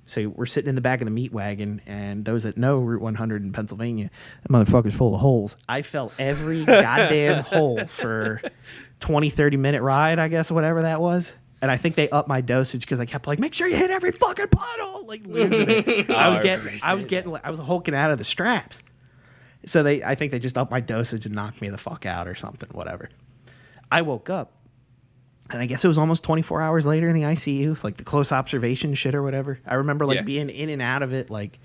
So we're sitting in the back of the meat wagon, and those that know Route 100 in Pennsylvania, that motherfucker's full of holes. I felt every goddamn hole for 20, 30-minute ride, I guess, whatever that was. And I think they upped my dosage because I kept like, make sure you hit every fucking puddle, like losing it. I was hulking out of the straps. So I think they just upped my dosage and knocked me the fuck out or something, whatever. I woke up. And I guess it was almost 24 hours later in the ICU, like the close observation shit or whatever. I remember being in and out of it. Like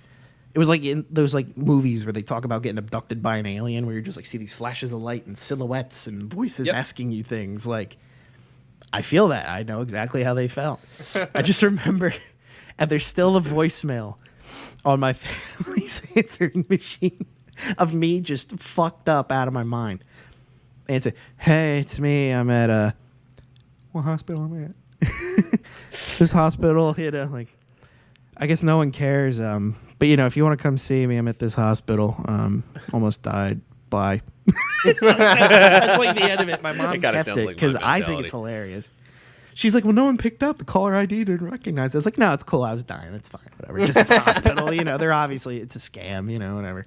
it was like in those like movies where they talk about getting abducted by an alien, where you're just like see these flashes of light and silhouettes and voices asking you things. Like I feel that. I know exactly how they felt. I just remember, and there's still a voicemail on my family's answering machine of me just fucked up out of my mind. And it's hey, it's me. I'm at what hospital am I at? This hospital, like, I guess no one cares. But if you want to come see me, I'm at this hospital. Almost died. Bye. That's like the end of it. My mom kept it because I think it's hilarious. She's like, well, no one picked up the caller ID, didn't recognize it. I was like, no, it's cool. I was dying. It's fine. Whatever. Just this hospital. They're obviously, it's a scam. Whatever.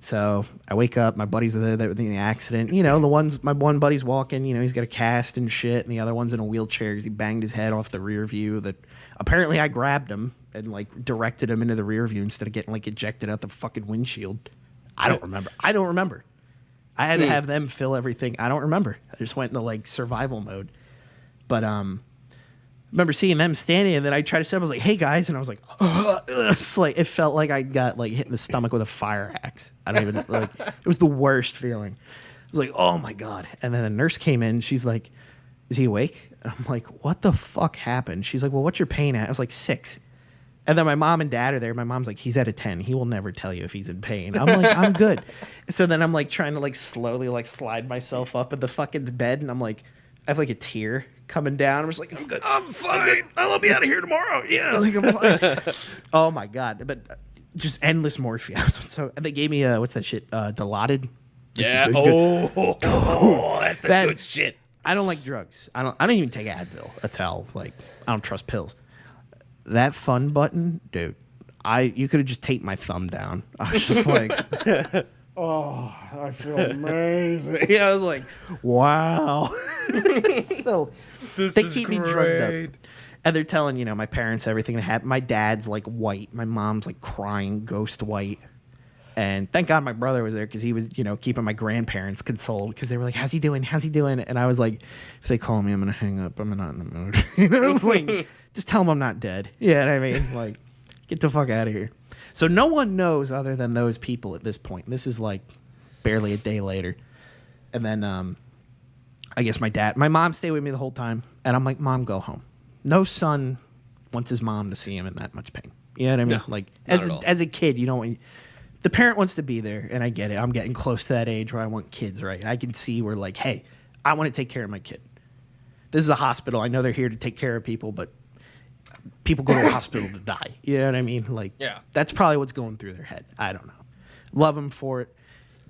So I wake up, my buddies are there in the accident. My one buddy's walking, he's got a cast and shit, and the other one's in a wheelchair because he banged his head off the rear view. That apparently I grabbed him and like directed him into the rear view instead of getting like ejected out the fucking windshield. I don't remember. I had to have them fill everything. I don't remember. I just went into like survival mode. But I remember seeing them standing, and then I tried to say, I was like, hey guys, and I was like, it's like, it felt like I got like hit in the stomach with a fire axe. I don't even like, it was the worst feeling. I was like, oh my God. And then the nurse came in, she's like, is he awake? And I'm like, what the fuck happened? She's like, well, what's your pain at? I was like, 6. And then my mom and dad are there. My mom's like, he's at a 10. He will never tell you if he's in pain. I'm like, I'm good. So then I'm like trying to like slowly like slide myself up in the fucking bed. And I'm like, I have like a tear coming down. I'm just like, I'm good. I'm fine. I'll be out of here tomorrow. Yeah. Like, I'm fine. Oh my God. But just endless morphine. So, and they gave me, what's that shit? Dilaudid. Yeah. That's the good shit. I don't like drugs. I don't even take Advil. That's how, like, I don't trust pills. That fun button, dude, you could have just taped my thumb down. I was just like, oh, I feel amazing. Yeah, I was like, wow. So they keep me drugged up. And they're telling, my parents everything that happened. My dad's like white. My mom's like crying, ghost white. And thank God my brother was there because he was, keeping my grandparents consoled because they were like, how's he doing? How's he doing? And I was like, if they call me, I'm going to hang up. I'm not in the mood. Like, just tell them I'm not dead. Yeah, I mean, like, get the fuck out of here. So no one knows other than those people at this point. This is like barely a day later. And then I guess my mom stayed with me the whole time. And I'm like, Mom, go home. No son wants his mom to see him in that much pain. You know what I mean? No, like not as a kid, you don't. The parent wants to be there, and I get it. I'm getting close to that age where I want kids, right? I can see where, like, hey, I want to take care of my kid. This is a hospital. I know they're here to take care of people, but people go to a hospital to die. You know what I mean? Like, Yeah. That's probably what's going through their head. I don't know. Love them for it.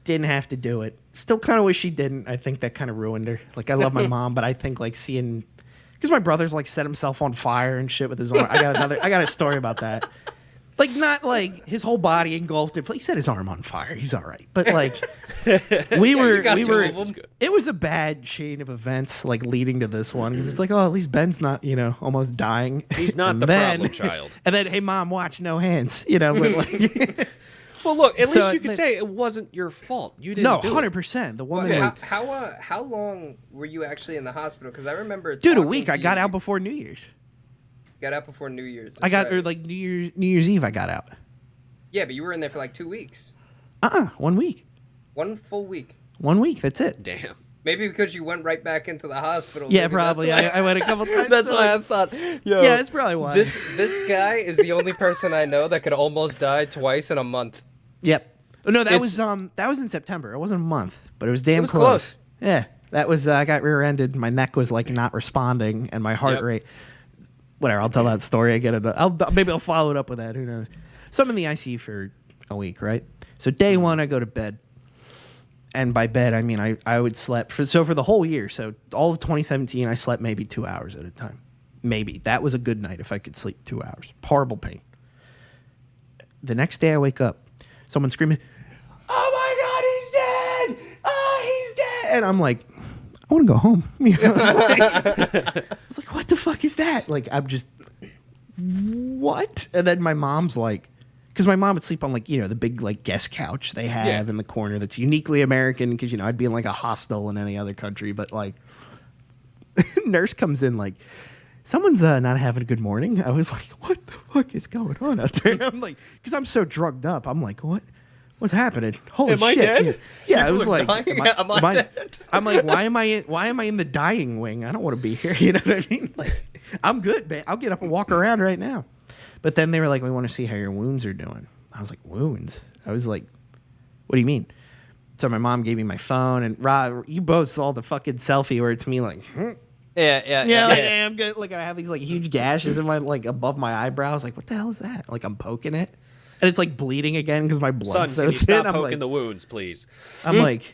Didn't have to do it. Still kind of wish she didn't. I think that kind of ruined her. Like, I love my mom, but I think, like, seeing... Because my brother's, like, set himself on fire and shit with his arm. I got a story about that. Like, not like his whole body engulfed it. He set his arm on fire. He's all right. But like, we were, it was a bad chain of events, like leading to this one. Because it's like, oh, at least Ben's not, almost dying. He's not the problem child. And then, hey, Mom, watch, no hands. But like, well, look, at least you could say it wasn't your fault. You didn't. No, 100%. The woman. Okay, how long were you actually in the hospital? Because I remember. Dude, a week. I got out before New Year's. Got out before New Year's. I got, or like New Year's Eve, I got out. Yeah, but you were in there for like 2 weeks. 1 week. 1 full week. 1 week, that's it. Damn. Maybe because you went right back into the hospital. Yeah, probably. I went a couple times. That's why I thought. Yo, yeah, that's probably why. This guy is the only person I know that could almost die twice in a month. Yep. Oh, no, that was in September. It wasn't a month, but it was damn close. Yeah, that was. I got rear-ended. My neck was like not responding, and my heart rate. Whatever, I'll tell that story again. Maybe I'll follow it up with that. Who knows? So I'm in the ICU for a week, right? So day one, I go to bed. And by bed, I mean I would sleep. For the whole year, so all of 2017, I slept maybe 2 hours at a time. Maybe. That was a good night if I could sleep 2 hours. Horrible pain. The next day I wake up. Someone screaming, oh my God, he's dead! Oh, he's dead! And I'm like, I want to go home. I was like, what the fuck is that? Like, I'm just, what? And then my mom's like, because my mom would sleep on like, the big like guest couch they have in the corner that's uniquely American because, I'd be in like a hostel in any other country. But like, nurse comes in like, someone's not having a good morning. I was like, what the fuck is going on out there? I'm like, because I'm so drugged up. I'm like, what's happening? Holy am shit! I dead? Yeah, I was like, am I dead? I'm like, why am I in the dying wing? I don't want to be here. You know what I mean? Like, I'm good, man. I'll get up and walk around right now. But then they were like, we want to see how your wounds are doing. I was like, wounds? I was like, what do you mean? So my mom gave me my phone, and Rob, you both saw the fucking selfie where it's me like, Yeah. like, hey, I'm good. Like I have these like huge gashes in my like above my eyebrows. Like, what the hell is that? Like I'm poking it. And it's like bleeding again because my blood's Son, so can you thin. stop poking the wounds, please? I'm like,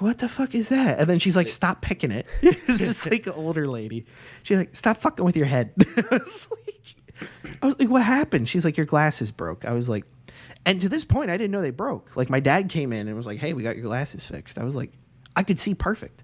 what the fuck is that? And then she's like, stop picking it. It's this like older lady. She's like, stop fucking with your head. I was like, what happened? She's like, your glasses broke. I was like, and to this point, I didn't know they broke. Like my dad came in and was like, hey, we got your glasses fixed. I was like, I could see perfect.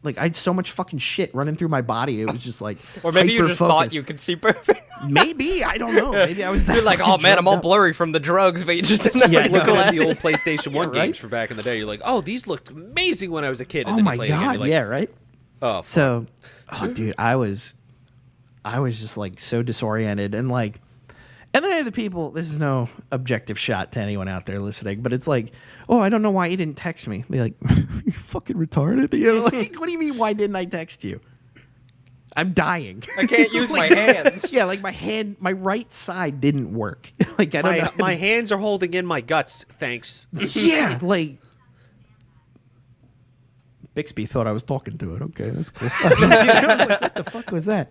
Like I had so much fucking shit running through my body. It was just like, or maybe you just thought hyper-focused. you could see perfect. Maybe, I don't know. Maybe I was that You're like, fucking oh man, I'm all drugged up. blurry from the drugs, but you just didn't have Yeah, like, no, Looking at glasses. the old PlayStation 1 right? games from back in the day, you're like, oh, these looked amazing when I was a kid. And Oh then my you play it again, God, you're like, yeah, right? Oh, fuck. So, dude, I was just like so disoriented and like, and then I had the people, this is no objective shot to anyone out there listening, but it's like, oh, I don't know why you didn't text me. Be like, you fucking retarded. You know, like, what do you mean, why didn't I text you? I'm dying. I can't use my hands. Yeah, like my right side didn't work. Like I don't know. My hands are holding in my guts. Thanks. Yeah, like Bixby thought I was talking to it. Okay, that's cool. I was like, what the fuck was that?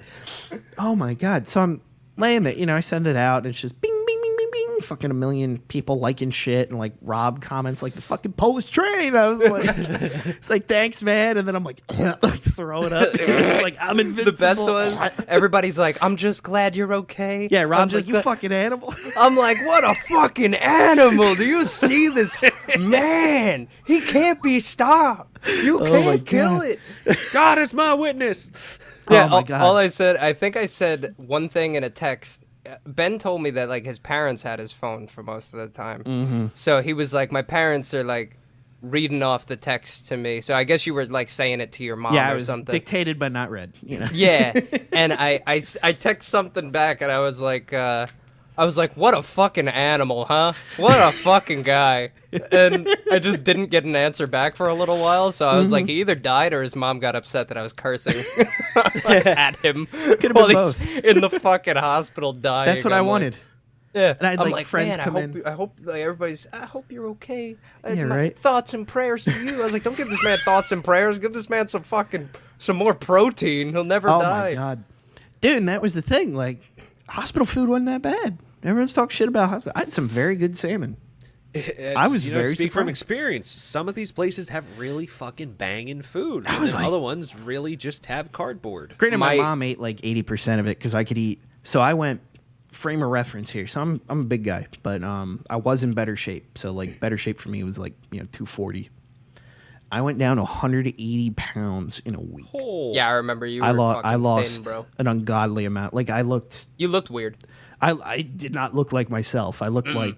Oh my god! So I'm laying it. I send it out, and it's just bing, bing, bing, bing, bing. Fucking a million people liking shit, and like Rob comments like the fucking Polish train. I was like, it's like thanks, man. And then I'm like throw it up. It's like I'm invincible. The best was everybody's like, I'm just glad you're okay. Yeah, Rob's I'm like, you fucking animal. I'm like, what a fucking animal. Do you see this? Man, he can't be stopped. You my can't kill God. it. God is my witness. Yeah, my God. all I said, I think I said one thing in a text. Ben told me that like his parents had his phone for most of the time. Mm-hmm. So he was like, my parents are like reading off the text to me. So I guess you were like saying it to your mom Yeah, or it was something. dictated but not read. Yeah, and I text something back, and I was like, what a fucking animal, huh? What a fucking guy. And I just didn't get an answer back for a little while, so I was like, he either died or his mom got upset that I was cursing at him Could've while been he's both. in the fucking hospital dying. That's what I I'm like- wanted. Yeah, And I had, I'm like, friends man, come in. I hope like, everybody's. I hope you're okay. Yeah, My right. Thoughts and prayers to you. I was like, don't give this man thoughts and prayers. Give this man some more protein. He'll never Oh die. my god, dude! And that was the thing. Like, hospital food wasn't that bad. Everyone's talking shit about hospital. I had some very good salmon. I was very speak from surprised. experience. Some of these places have really fucking banging food, and was then like- other ones really just have cardboard. Granted, my My- mom ate like 80% of it because I could eat. So I went. Frame of reference here. So I'm a big guy, but I was in better shape. So like better shape for me was like 240. I went down 180 pounds in a week. Oh. Yeah, I remember you. Were I fucking lost thin, bro. an ungodly amount. Like I You looked weird. I did not look like myself. I looked like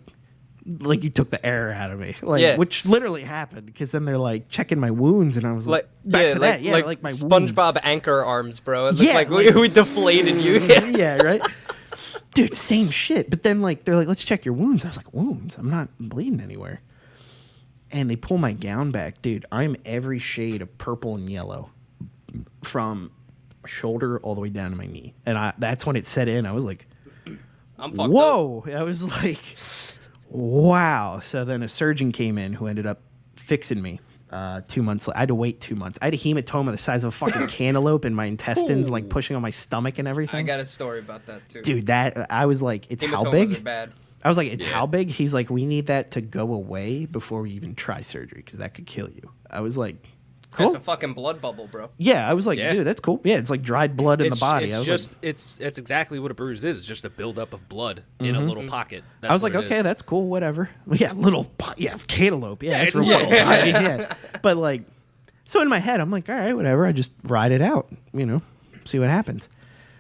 you took the air out of me. Like Yeah. which literally happened because then they're like checking my wounds and I was like back to that. Yeah, like my wounds. SpongeBob anchor arms, bro. It looked Yeah, like, like- we deflated you. Yeah, right. Dude, same shit. But then like they're like, let's check your wounds. I was like, wounds? I'm not bleeding anywhere. And they pull my gown back, dude. I'm every shade of purple and yellow, from my shoulder all the way down to my knee. And that's when it set in. I was like, I'm fucked up. whoa. I was like, wow. So then a surgeon came in who ended up fixing me. 2 months later, I had to wait 2 months. I had a hematoma the size of a fucking cantaloupe in my intestines, like pushing on my stomach and everything. I got a story about that too. Dude, that I was like, it's how Hematomas big? are bad. I was like, it's how big? He's like, we need that to go away before we even try surgery because that could kill you. I was like, cool. That's a fucking blood bubble, bro. Yeah, I was like, Yeah. dude, that's cool. Yeah, it's like dried blood in the body. It's I was just like, it's exactly what a bruise is. It's just a buildup of blood in a little pocket. That's I was what like, it okay, is. that's cool, whatever. Yeah, cantaloupe. Yeah, that's it's- real yeah. tiny, yeah. But like, so in my head, I'm like, all right, whatever. I just ride it out, see what happens.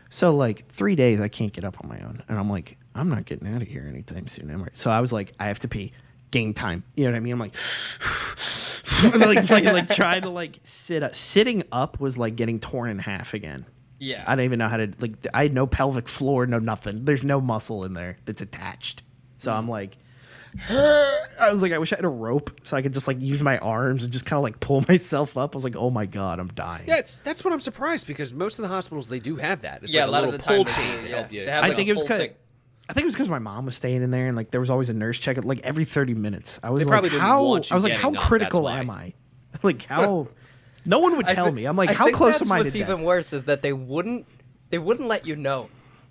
So like 3 days, I can't get up on my own, and I'm like, I'm not getting out of here anytime soon. Am I? So I was like, I have to pee. Game time. You know what I mean? I'm like, like trying to like sit up. Sitting up was like getting torn in half again. Yeah. I don't even know how to like. I had no pelvic floor, no nothing. There's no muscle in there that's attached. So I'm like, I was like, I wish I had a rope so I could just like use my arms and just kind of like pull myself up. I was like, oh my god, I'm dying. Yeah, that's what I'm surprised because most of the hospitals they do have that. It's Yeah, like a lot little of the time pull they chain do, to yeah. help you. They have, I like, think a it was whole because thing. I think it was because my mom was staying in there and like there was always a nurse check like every 30 minutes. I was They like, probably didn't how? want you I was like, how getting up, that's critical why. am I? Like how? No one would tell me. I'm like, I how think close that's am I to what's death? even worse is that they wouldn't let you know.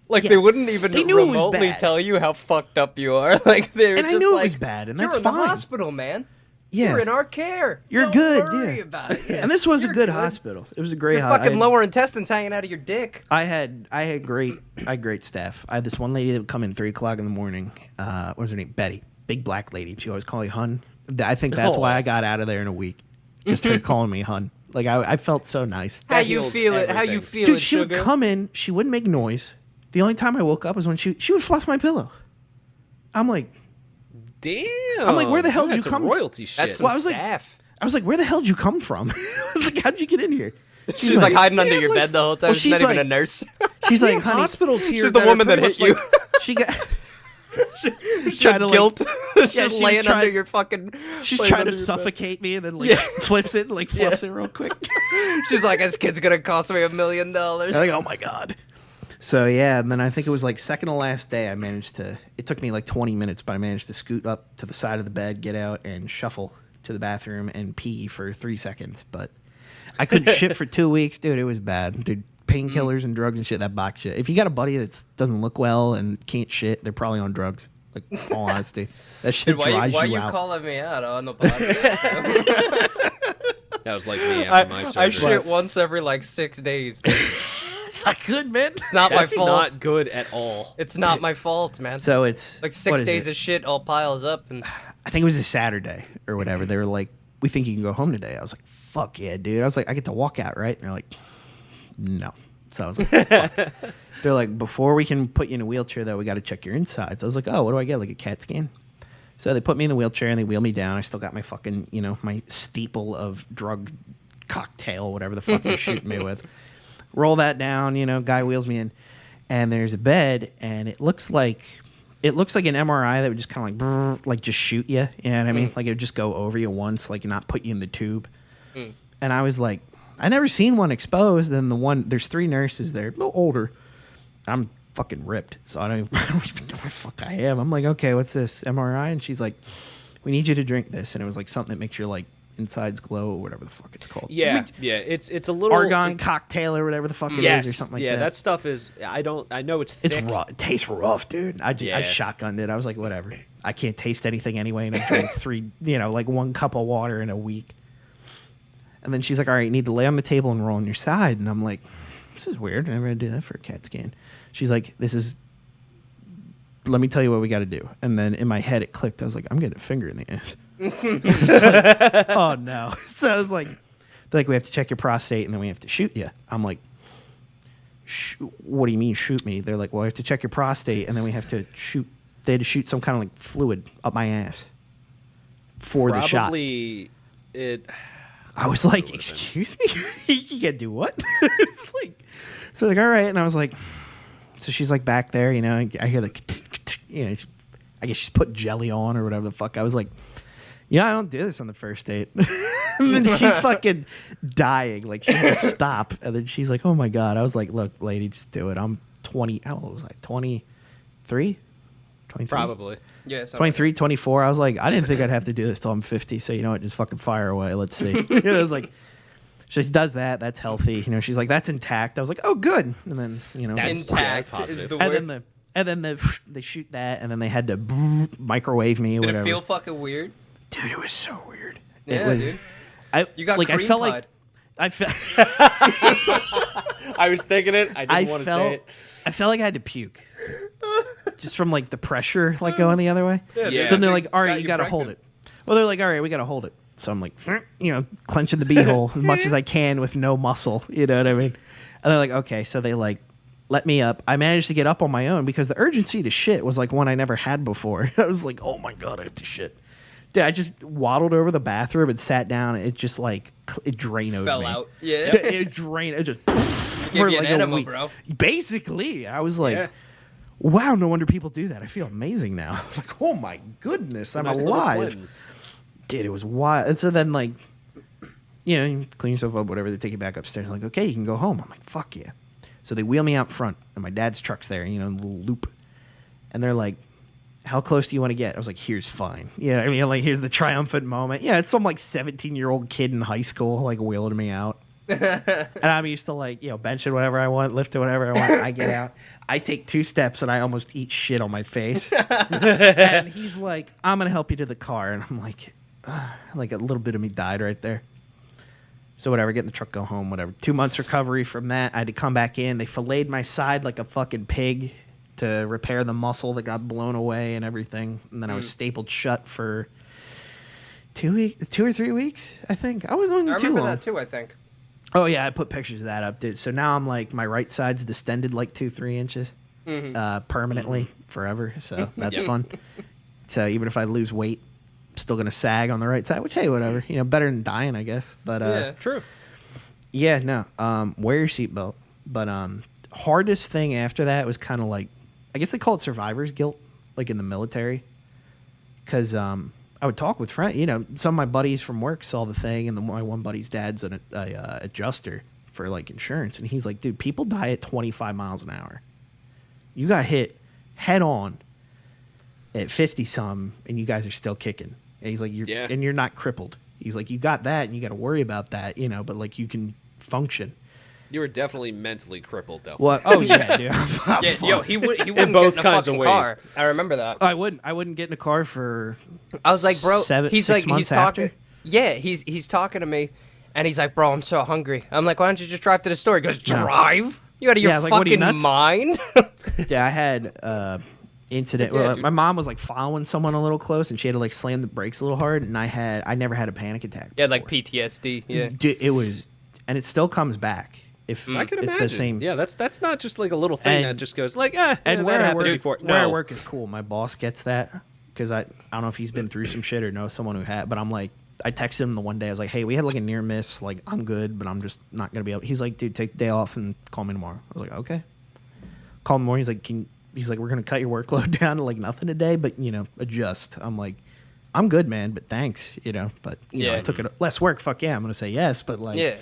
Like Yeah. they wouldn't even They knew it was remotely bad. tell you how fucked up you are. Like they were And I just knew it like, was bad, and you're that's in the fine. hospital, man. Yeah. You're in our care. You're Don't good, worry yeah. about it. Yeah. And this was a You're good hospital. It was a great Your hospital. fucking lower intestines hanging out of your dick. I had great staff. I had this one lady that would come in 3 o'clock in the morning. What was her name? Betty, big black lady. She always called me hun. I think that's why I got out of there in a week. Just her calling me hun. Like I felt so nice. How That you heals feel it? How you everything. feel Dude, it, she would sugar? come in. She wouldn't make noise. The only time I woke up was when she would fluff my pillow. I'm like, Damn. I'm like, where the hell did That's you some come- royalty shit. That's some Well, I was like- staff. I was like, where the hell did you come from? I was like, how'd you get in here? She's like hiding under "Yeah, your like-" bed the whole time. Well, she's not she's even a like- nurse. She's We like, have honey, hospitals here. She's the are woman that pretty hit much you. like- she got. trying to guilt. Like, Just laying under your fucking. She's laying trying under to your suffocate me and then like flips it and like fluffs it real quick. She's like, this kid's gonna cost me $1 million. I'm like, oh my god. So yeah, and then I think it was like second to last day I managed to, it took me like 20 minutes, but I managed to scoot up to the side of the bed, get out and shuffle to the bathroom and pee for 3 seconds. But I couldn't shit for 2 weeks, dude. It was bad. Dude, painkillers and drugs and shit, that box shit. If you got a buddy that doesn't look well and can't shit, they're probably on drugs. Like, all honesty. That shit Dude, dries why you you out. calling me out on the podcast? That was like me after my surgery. I shit once every like 6 days. It's not good, man. It's not That's my fault. not good at all. It's not my fault, man. So it's like what 6 is days it? of shit all piles up, and I think it was a Saturday or whatever. They were like, we think you can go home today. I was like, fuck yeah, dude. I was like, I get to walk out, right? And they're like, no. So I was like, fuck. They're like, before we can put you in a wheelchair, though, we got to check your insides. I was like, oh, what do I get? Like a CAT scan? So they put me in the wheelchair and they wheel me down. I still got my fucking, my steeple of drug cocktail, whatever the fuck they're shooting me with. Roll that down, guy wheels me in. And there's a bed, and it looks like an MRI that would just kind of like, brrr, like just shoot you. You know what I mean? Like it would just go over you once, like not put you in the tube. And I was like, I never seen one exposed. And there's 3 nurses there, a little older. I'm fucking ripped, so I don't even know where the fuck I am. I'm like, okay, what's this MRI? And she's like, we need you to drink this. And it was like something that makes your like insides glow or whatever the fuck it's called. Yeah, it's a little argon cocktail or whatever the fuck it is or something like that. Yeah, that stuff is. I know it's thick. It's rough. It tastes rough, dude. I shotgunned it. I was like, whatever. I can't taste anything anyway, and I drank 3, like 1 cup of water in a week. And then she's like, all right, you need to lay on the table and roll on your side. And I'm like, this is weird. I never had to do that for a CAT scan. She's like, let me tell you what we got to do. And then in my head, it clicked. I was like, I'm getting a finger in the ass. Like, oh, no. So I was like, they're like, we have to check your prostate, and then we have to shoot you. I'm like, what do you mean shoot me? They're like, well, we have to check your prostate, and then we have to shoot. They had to shoot some kind of like fluid up my ass for the shot. Probably it. I was like, excuse me? You can't do what? It's like, so like, all right. And I was like, so she's like back there, I hear like, I guess she's put jelly on or whatever the fuck. I was like, I don't do this on the first date. And then she's fucking dying. Like, she had to stop. And then she's like, oh my God. I was like, look, lady, just do it. I'm 20. How old was I? 23? 23? Probably. yeah, 23, 24. I was like, I didn't think I'd have to do this till I'm 50. So, you know what? Just fucking fire away. Let's see. It was like, she does that. That's healthy. She's like, that's intact. I was like, oh, good. And then, That's intact positive. is the and word. then they shoot that, and then they had to microwave me or Did whatever. it feel fucking weird? Dude, it was so weird. Yeah, It was. dude. You got like I cream felt pie. like I felt. I was thinking it. I didn't want to say it. I felt like I had to puke, just from like the pressure, like going the other way. Yeah. So they're like, "All right, Got you you got to hold pregnant. it." Well, they're like, "All right, we got to hold it." So I'm like, clenching the beehole as much as I can with no muscle. You know what I mean? And they're like, "Okay." So they like let me up. I managed to get up on my own because the urgency to shit was like one I never had before. I was like, "Oh my God, I have to shit." Dude, I just waddled over the bathroom and sat down. And it just like it drained Fell me. out. Yeah. It drained. It just Give for you an like a enema, week. bro. Basically, I was like, Yeah. wow, no wonder people do that. I feel amazing now. I was like, oh my goodness, I'm Nice little alive. cleanse. Dude, it was wild. And so then, like, you clean yourself up, whatever. They take you back upstairs. Like, okay, you can go home. I'm like, fuck yeah. So they wheel me out front, and my dad's truck's there, in a little loop. And they're like, how close do you want to get? I was like, here's fine. Yeah, I mean, like, here's the triumphant moment. Yeah, it's some, like, 17-year-old kid in high school, like, wheeling me out. And I'm used to, like, benching whatever I want, lifting whatever I want. I get out. I take 2 steps, and I almost eat shit on my face. And he's like, I'm going to help you to the car. And I'm like a little bit of me died right there. So whatever, get in the truck, go home, whatever. 2 months recovery from that. I had to come back in. They filleted my side like a fucking pig to repair the muscle that got blown away and everything. And then I was stapled shut for 2 or 3 weeks, I think. I was only I too remember long. that too, I think. Oh, yeah, I put pictures of that up, dude. So now I'm like, my right side's distended like 2-3 inches permanently forever. So that's fun. So even if I lose weight, I'm still going to sag on the right side, which, hey, whatever. Better than dying, I guess. But Yeah. True. yeah, no. Wear your seatbelt. But hardest thing after that was kind of like, I guess they call it survivor's guilt. like in the military, because I would talk with friends. You know, some of my buddies from work saw the thing, and my one buddy's dad's an adjuster for like insurance, and he's like, dude, people die at 25 miles an hour. You got hit head on at 50 some, and you guys are still kicking. And he's like, and you're not crippled. He's like, you got that, and you got to worry about that, you know, but like you can function. You were definitely mentally crippled, though. Well, oh yeah, dude. Yeah, yo, he wouldn't both get in a kinds of fucking ways. car. I remember that. I wouldn't get in a car for. I was like, bro, Six he's months talking. after? Yeah, he's talking to me, and he's like, bro, I'm so hungry. I'm like, why don't you just drive to the store? He goes, drive? You out of your Yeah, I was like, what are you, fucking nuts? mind? Yeah, I had incident. Yeah, Well, dude. my mom was like following someone a little close, and she had to like slam the brakes a little hard, and I never had a panic attack. Yeah, like before. PTSD. Yeah. Dude, it was, and it still comes back. If I can it's imagine. the same. Yeah, that's not just like a little thing And- that just goes like, And that where I happened work, before. where I No. work is cool. My boss gets that because I don't know if he's been through some shit or know someone who had. But I'm like, I texted him the one day. I was like, hey, we had like a near miss. Like, I'm good, but I'm just not gonna be able. He's like, dude, take the day off and call me tomorrow. I was like, okay. Call him tomorrow. He's like, he's like, we're gonna cut your workload down to like nothing today, but you know, adjust. I'm like, I'm good, man, but thanks, you know. But you know, Yeah. I took it less work. Fuck yeah, I'm gonna say yes, but like, Yeah.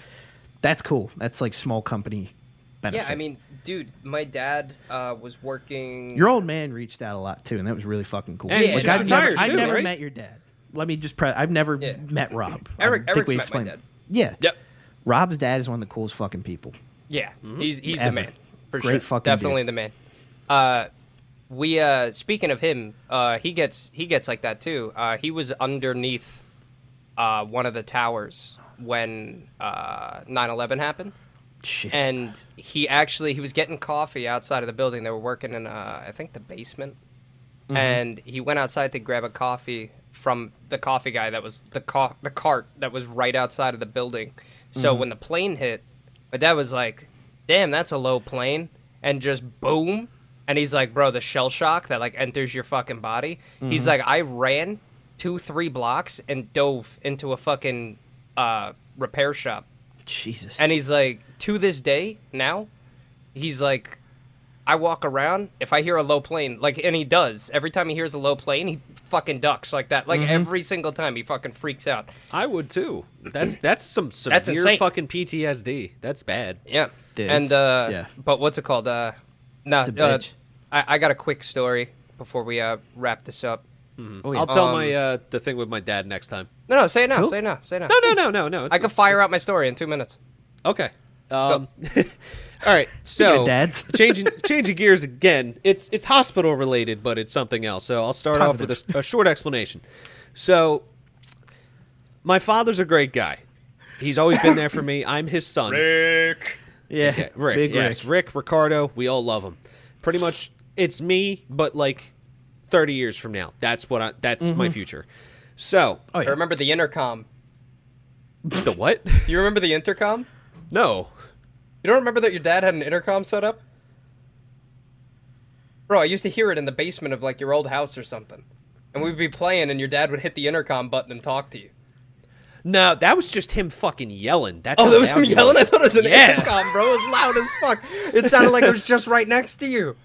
that's cool. That's like small company benefit. Yeah, I mean, dude, my dad was working. Your old man reached out a lot too, and that was really fucking cool. And he just retired, I've too, never right? met your dad. Let me just I've never Yeah. met Rob. Eric's met my explained dad. it. Yeah. Yep. Rob's dad is one of the coolest fucking people. Yeah, he's the Ever. man for Great sure. fucking Definitely dude. the man. We speaking of him, he gets like that too. He was underneath one of the towers when 9/11 happened. Shit. And he was getting coffee outside of the building. They were working in I think the basement. And he went outside to grab a coffee from the coffee guy that was the cart that was right outside of the building. So when the plane hit, my dad was like, "Damn, that's a low plane." And just boom. And he's like, "Bro, the shell shock that like enters your fucking body." He's like, "I ran 2-3 blocks and dove into a fucking repair shop." Jesus. And he's like, to this day now, he's like, I walk around, if I hear a low plane, like, and he does. Every time he hears a low plane, he fucking ducks like that. Like, every single time, he fucking freaks out. I would too. That's some severe insane. fucking PTSD. That's bad. Yeah. Dude, And, yeah. but what's it called? No, It's a bitch. I got a quick story before we wrap this up. Oh, yeah. I'll tell my the thing with my dad next time. No, say it now. Cool. Say it now. Say it now. No. I can fire out my story in 2 minutes. Okay. All right. So of dads. changing gears again. It's hospital related, but it's something else. So I'll start off with a short explanation. So my father's a great guy. He's always been there for me. I'm his son. Rick. Yeah. Okay, Rick. Big Yes, Rick. Ricardo. We all love him. Pretty much, it's me, but like 30 years from now. That's my future. So Oh, I yeah. remember the intercom. the what? You remember the intercom? No. You don't remember that your dad had an intercom set up? Bro, I used to hear it in the basement of like your old house or something. And we'd be playing and your dad would hit the intercom button and talk to you. No, that was just him fucking yelling. That's Oh, how that was loud him he yelling? I thought it was an Yeah. intercom, bro. It was loud as fuck. It sounded like it was just right next to you.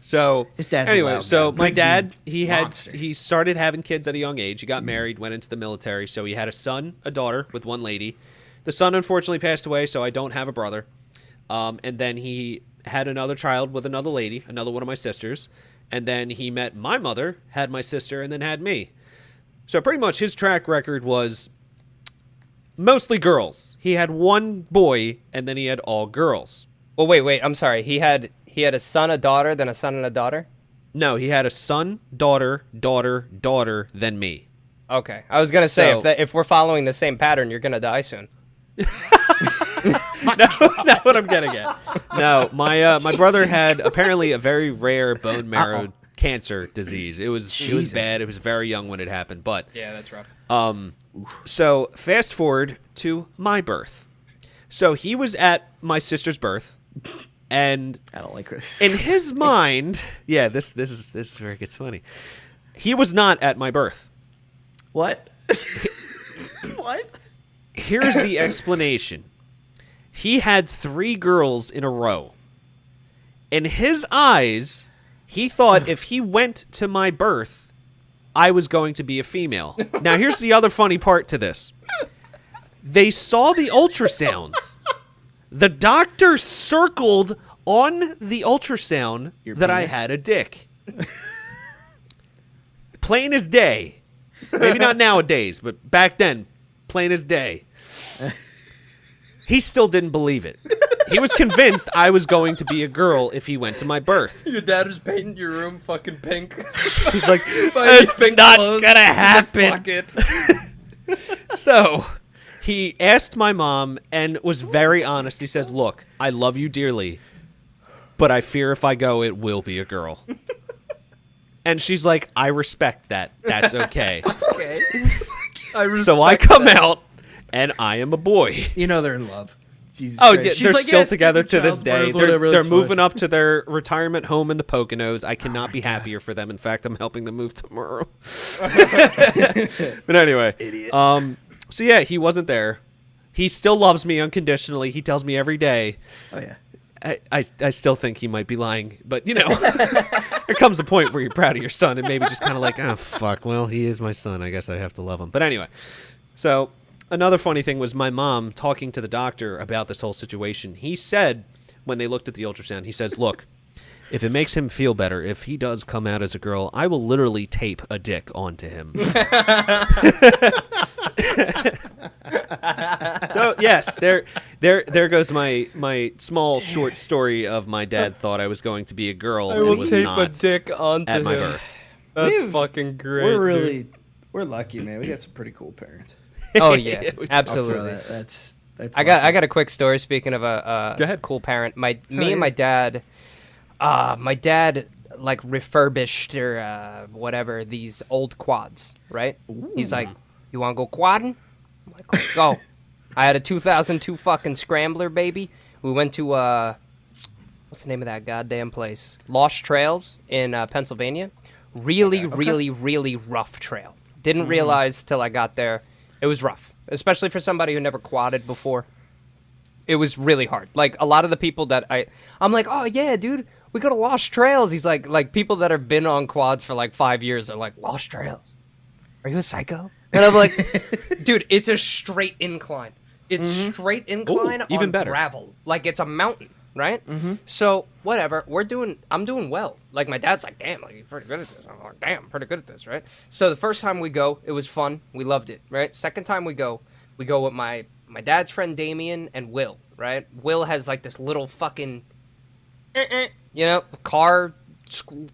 So His dad's a anyway, loud so guy. my Big dad, dude, monster. he started having kids at a young age. He got married, went into the military. So he had a son, a daughter with one lady. The son unfortunately passed away, so I don't have a brother. And then he had another child with another lady, another one of my sisters. And then he met my mother, had my sister, and then had me. So pretty much his track record was mostly girls. He had one boy, and then he had all girls. Well, wait. I'm sorry. He had a son, a daughter, then a son and a daughter? No, he had a son, daughter, then me. Okay. I was going to say, So- if we're following the same pattern, you're going to die soon. Not what I'm getting at. No, my brother had apparently a very rare bone marrow cancer disease. It was bad. It was very young when it happened. But Yeah, that's rough. so fast forward to my birth. So he was at my sister's birth, and I don't like this. in his mind, yeah, this is where it gets funny. He was not at my birth. What? What? Here's the explanation. He had 3 girls in a row. In his eyes, He thought if he went to my birth, I was going to be a female. Now, here's the other funny part to this. They saw the ultrasounds. The doctor circled on the ultrasound that I had a dick. Plain as day. Maybe not nowadays, but back then, plain as day. He still didn't believe it. He was convinced I was going to be a girl if he went to my birth. Your dad was painting your room fucking pink. He's like, it's not gonna happen. Like, fuck it. So he asked my mom and was very honest. He says, look, I love you dearly, but I fear if I go, it will be a girl. And she's like, I respect that. That's okay. Okay. So I come out, and I am a boy. You know they're in love. Jesus Oh, Christ. they're She's still "Yes, together it's to this child day. birth, whatever, They're that's moving fine." up to their retirement home in the Poconos. I cannot be happier for them. In fact, I'm helping them move tomorrow. But anyway, Idiot. so yeah, he wasn't there. He still loves me unconditionally. He tells me every day. Oh yeah. I still think he might be lying, but you know, there comes a point where you're proud of your son and maybe just kind of like, oh fuck, well, he is my son. I guess I have to love him. But anyway, so another funny thing was my mom talking to the doctor about this whole situation. He said when they looked at the ultrasound, he says, look, if it makes him feel better, if he does come out as a girl, I will literally tape a dick onto him. So yes, there goes my small short story of my dad thought I was going to be a girl and was not dick onto at my birth. That's We've- fucking great. We're lucky, man. We got some pretty cool parents. Oh yeah, We- I'll throw absolutely. that. That's I got a quick story. Speaking of a Go ahead. cool parent, me yeah. and my dad, like refurbished or whatever these old quads, right? He's like, "You want to go quadding?" I'm like, "Let's go." I had a 2002 fucking Scrambler, baby. We went to what's the name of that goddamn place? Lost Trails in Pennsylvania. Really rough trail. Didn't realize till I got there. It was rough, especially for somebody who never quadded before. It was really hard. Like a lot of the people that I'm like, oh yeah, dude, we go to Lost Trails. He's like people that have been on quads for like 5 years are like, Lost Trails? Are you a psycho? And I'm like, dude, it's a straight incline. It's straight incline even on better. gravel. Like it's a mountain, right? So whatever, I'm doing well. Like my dad's like, damn, like you're pretty good at this. I'm like, damn, pretty good at this, right? So the first time we go, it was fun. We loved it, right? Second time we go with my dad's friend Damien and Will, right? Will has like this little fucking, you know, car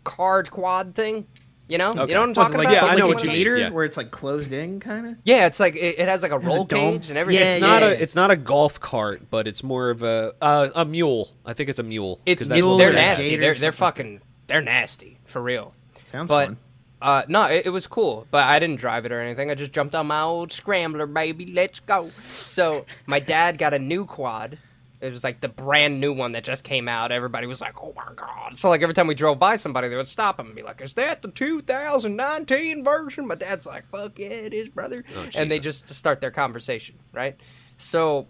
quad thing. You know, Okay. you know what I'm Was talking it like, about? Yeah, I know like what a you mean, gator yeah. where it's like closed in, kind of. Yeah, it's like it has like a roll dome? cage and everything. Yeah, It's not a golf cart, but it's more of a mule. I think it's a mule. It's 'cause that's what they're my dad has. nasty. gator or They're fucking they're nasty for real. Sounds But fun. no, it was cool. But I didn't drive it or anything. I just jumped on my old Scrambler, baby. Let's go. So my dad got a new quad. It was like the brand new one that just came out. Everybody was like, "Oh my god!" So like every time we drove by somebody, they would stop him and be like, "Is that the 2019 version?" My dad's like, "Fuck yeah, it is, brother." And they just start their conversation, right? So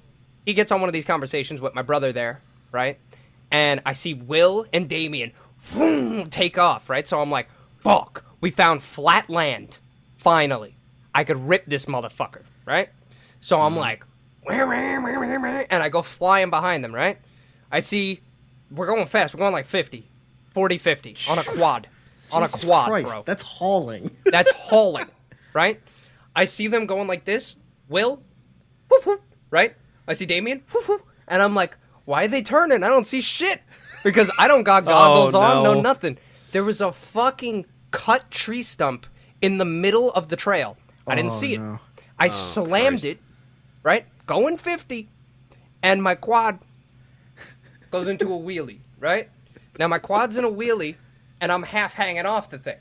he gets on one of these conversations with my brother there, right? And I see Will and Damien take off, right? So I'm like, "Fuck, we found flat land. Finally, I could rip this motherfucker, right?" So I'm like, and I go flying behind them, right? I see, we're going fast. We're going like 50, 40, 50 on a quad. On a Jesus quad, Christ, bro. That's hauling. That's hauling, right? I see them going like this. Will, whoop, whoop, right? I see Damien, whoop, whoop, and I'm like, why are they turning? I don't see shit. Because I don't got goggles on, no nothing. There was a fucking cut tree stump in the middle of the trail. I didn't see it. no. I slammed Christ. it, right? Going 50, and my quad goes into a wheelie, right? Now my quad's in a wheelie, and I'm half hanging off the thing.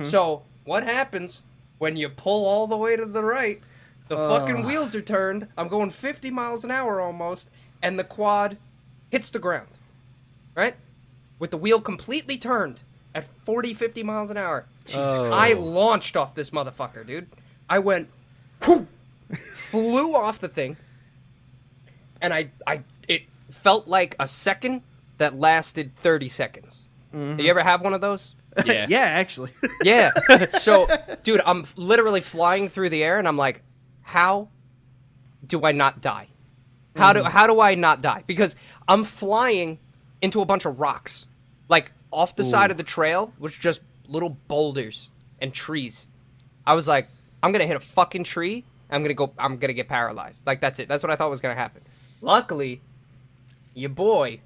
So what happens when you pull all the way to the right? The fucking wheels are turned. I'm going 50 miles an hour almost, and the quad hits the ground, right? With the wheel completely turned at 40, 50 miles an hour. I launched off this motherfucker, dude. I went, whoo, flew off the thing, and it felt like a second that lasted 30 seconds. Do you ever have one of those? Yeah. Yeah, actually. Yeah. So, dude, I'm literally flying through the air, and I'm like, how do I not die? How do I not die? Because I'm flying into a bunch of rocks, like off the side of the trail, which just little boulders and trees. I was like, I'm gonna hit a fucking tree. I'm gonna get paralyzed. Like, that's it. That's what I thought was gonna happen. Luckily, your boy,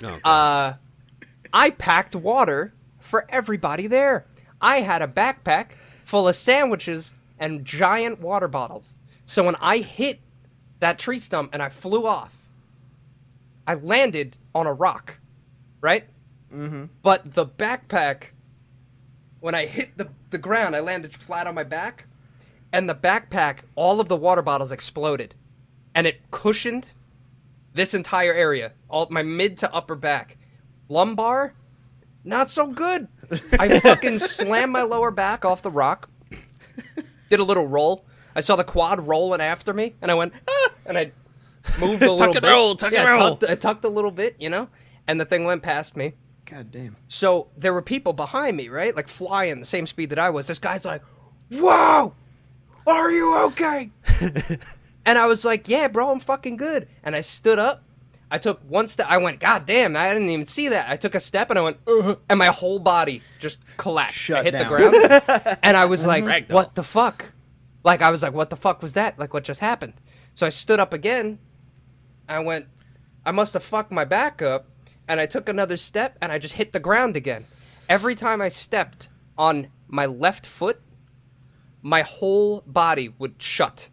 Oh, I packed water for everybody there. I had a backpack full of sandwiches and giant water bottles. So when I hit that tree stump and I flew off, I landed on a rock, right? Mm-hmm. But the backpack, when I hit the ground, I landed flat on my back, and the backpack, all of the water bottles exploded, and it cushioned this entire area, all my mid to upper back. Lumbar, not so good. I fucking slammed my lower back off the rock, did a little roll. I saw the quad rolling after me, and I went, ah, and I moved a little bit. Tuck and roll. I tucked a little bit, and the thing went past me. God damn. So there were people behind me, right? Like flying the same speed that I was. This guy's like, whoa, are you okay? And I was like, yeah, bro, I'm fucking good. And I stood up. I took one step. I went, God damn, I didn't even see that. I took a step and I went, and my whole body just collapsed. I hit the ground. And I was like, Ragdoll. what the fuck? Like, I was like, what the fuck was that? Like, what just happened? So I stood up again. I went, I must have fucked my back up. And I took another step and I just hit the ground again. Every time I stepped on my left foot, my whole body would shut.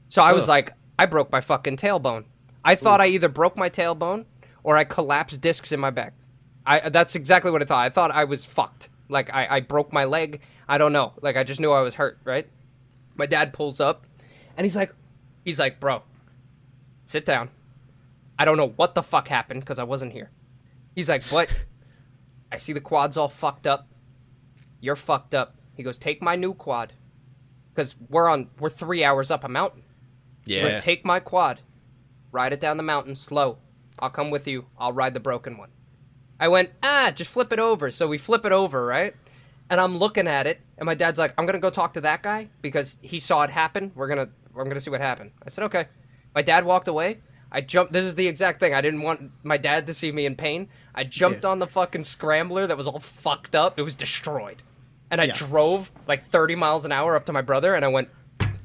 So I was like, I broke my fucking tailbone. I thought I either broke my tailbone or I collapsed discs in my back. That's exactly what I thought. I thought I was fucked. Like, I broke my leg. I don't know. Like, I just knew I was hurt, right? My dad pulls up, and he's like, bro, sit down. I don't know what the fuck happened, because I wasn't here. He's like, but I see the quad's all fucked up. You're fucked up. He goes, take my new quad, because we're 3 hours up a mountain. yeah. He goes, take my quad. Ride it down the mountain slow. I'll come with you. I'll ride the broken one. I went, just flip it over. So we flip it over, right? And I'm looking at it, and my dad's like, I'm going to go talk to that guy because he saw it happen. I'm going to see what happened. I said, okay. My dad walked away. I jumped. This is the exact thing. I didn't want my dad to see me in pain. I jumped on the fucking scrambler that was all fucked up. It was destroyed. And I drove like 30 miles an hour up to my brother, and I went,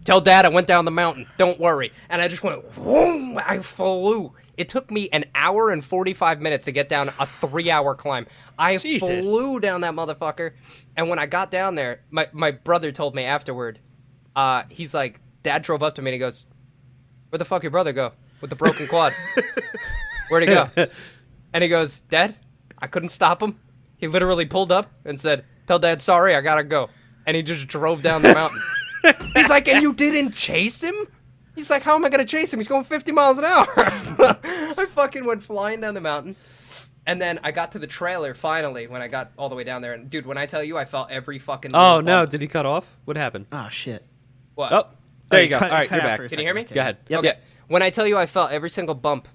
tell Dad I went down the mountain. Don't worry. And I just went, whoom, I flew. It took me an hour and 45 minutes to get down a 3-hour climb. I Jesus. flew down that motherfucker. And when I got down there, my brother told me afterward, he's like, Dad drove up to me and he goes, where'd the fuck your brother go with the broken quad? Where'd he go? And he goes, Dad, I couldn't stop him. He literally pulled up and said, tell Dad sorry, I gotta go. And he just drove down the mountain. He's like, and you didn't chase him? He's like, how am I going to chase him? He's going 50 miles an hour. I fucking went flying down the mountain. And then I got to the trailer finally when I got all the way down there. And dude, when I tell you I felt every fucking... Oh, no. Did he cut off? What happened? Oh, shit. What? Oh, there you go. cut- All right, cut you're out back. for a Can you hear me? second. Go ahead. Yep. Okay. Yeah. When I tell you I felt every single bump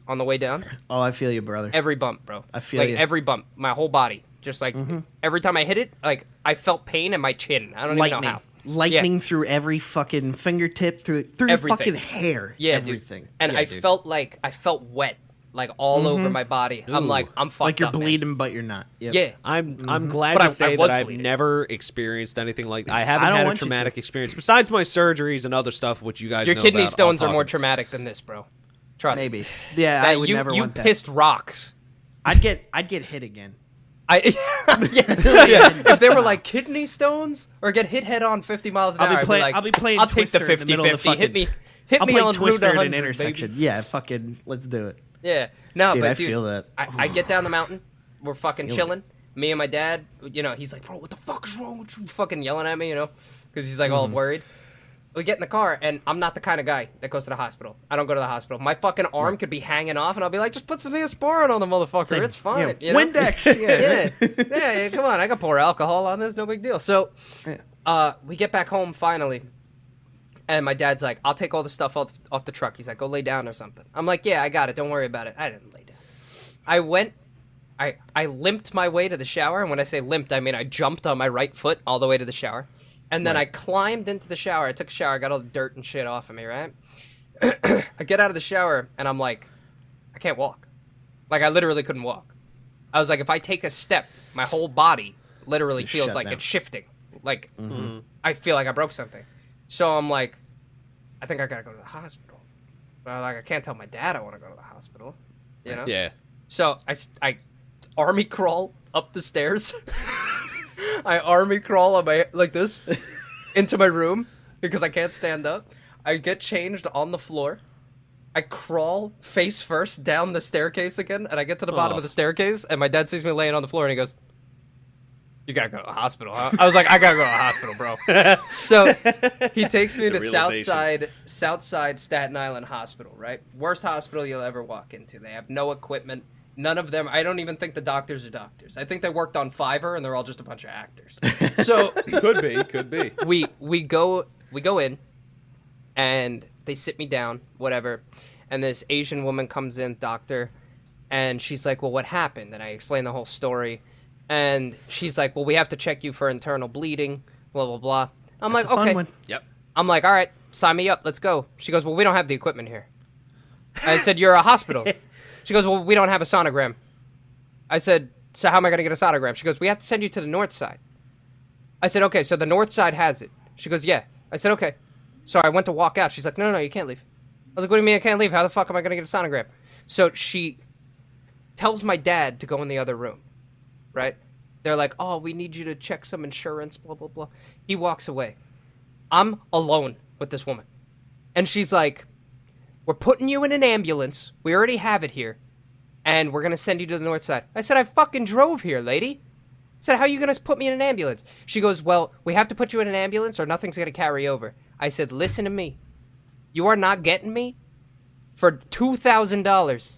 on the way down, Oh, I feel you, brother. every bump, bro. I feel like you. every bump, my whole body. Just like every time I hit it, like I felt pain in my chin. I don't even know how. Lightning through every fucking fingertip, through your Everything. fucking hair. Yeah, everything. Dude. And I felt wet, like all over my body. I'm like, I'm fucked Like you're up, man. bleeding, but you're not. Yep. Yeah. I'm glad But to I say was that I've bleeding. never experienced anything like I haven't I don't had a want you to. traumatic experience besides my surgeries and other stuff which you guys Your know kidney about. stones I'll are more talk traumatic than this, bro. Trust. Maybe. Yeah, That- I would you never want that. pissed rocks. I'd get hit again. If they were like kidney stones or get hit head on 50 miles an hour, I'll be playing I'll take the Twister in the middle of the 50-50. Hit me, hit I'll me play on Twister Route in 100, an intersection. baby. Yeah, fucking let's do it. Yeah, no, Dude, but I dude, feel that. I get down the mountain. We're fucking chilling. Me and my dad, he's like, bro, what the fuck is wrong with you? Fucking yelling at me, because he's like all worried. We get in the car, and I'm not the kind of guy that goes to the hospital. I don't go to the hospital. My fucking arm could be hanging off, and I'll be like, just put some Neosporin on the motherfucker. It's fine. Windex. Yeah, come on. I can pour alcohol on this. No big deal. So, we get back home finally, and my dad's like, I'll take all the stuff off the truck. He's like, go lay down or something. I'm like, yeah, I got it. Don't worry about it. I didn't lay down. I limped my way to the shower, and when I say limped, I mean I jumped on my right foot all the way to the shower, and then I climbed into the shower. I took a shower, I got all the dirt and shit off of me, right? I get out of the shower, and I'm like, I can't walk. Like, I literally couldn't walk. I was like, if I take a step, my whole body literally feels like it's shifting. Like, I feel like I broke something. So I'm like, I think I gotta go to the hospital. But I'm like, I can't tell my dad I want to go to the hospital. You know? Yeah. So I army crawl up the stairs. I army crawl on my like this into my room because I can't stand up. I get changed on the floor. I crawl face first down the staircase again, and I get to the bottom of the staircase, and my dad sees me laying on the floor, and he goes, "You gotta go to the hospital, huh?" I was like, "I gotta go to the hospital, bro." So he takes me to Southside Staten Island Hospital, right? Worst hospital you'll ever walk into. They have no equipment. None of them. I don't even think the doctors are doctors. I think they worked on Fiverr, and they're all just a bunch of actors. So Could be. we go in, and they sit me down, whatever, and this Asian woman comes in, doctor, and she's like, well, what happened? And I explain the whole story, and she's like, well, we have to check you for internal bleeding, blah, blah, blah. I'm That's like, a fun okay. one. Yep. I'm like, all right, sign me up, let's go. She goes, well, we don't have the equipment here. I said, you're a hospital. She goes, well, we don't have a sonogram. I said, so how am I going to get a sonogram? She goes, we have to send you to the north side. I said, okay, so the north side has it. She goes, yeah. I said, okay. So I went to walk out. She's like, no, you can't leave. I was like, what do you mean I can't leave? How the fuck am I going to get a sonogram? So she tells my dad to go in the other room, right? They're like, oh, we need you to check some insurance, blah, blah, blah. He walks away. I'm alone with this woman. And she's like, we're putting you in an ambulance. We already have it here. And we're going to send you to the north side. I said, I fucking drove here, lady. I said, how are you going to put me in an ambulance? She goes, well, we have to put you in an ambulance or nothing's going to carry over. I said, listen to me. You are not getting me for $2,000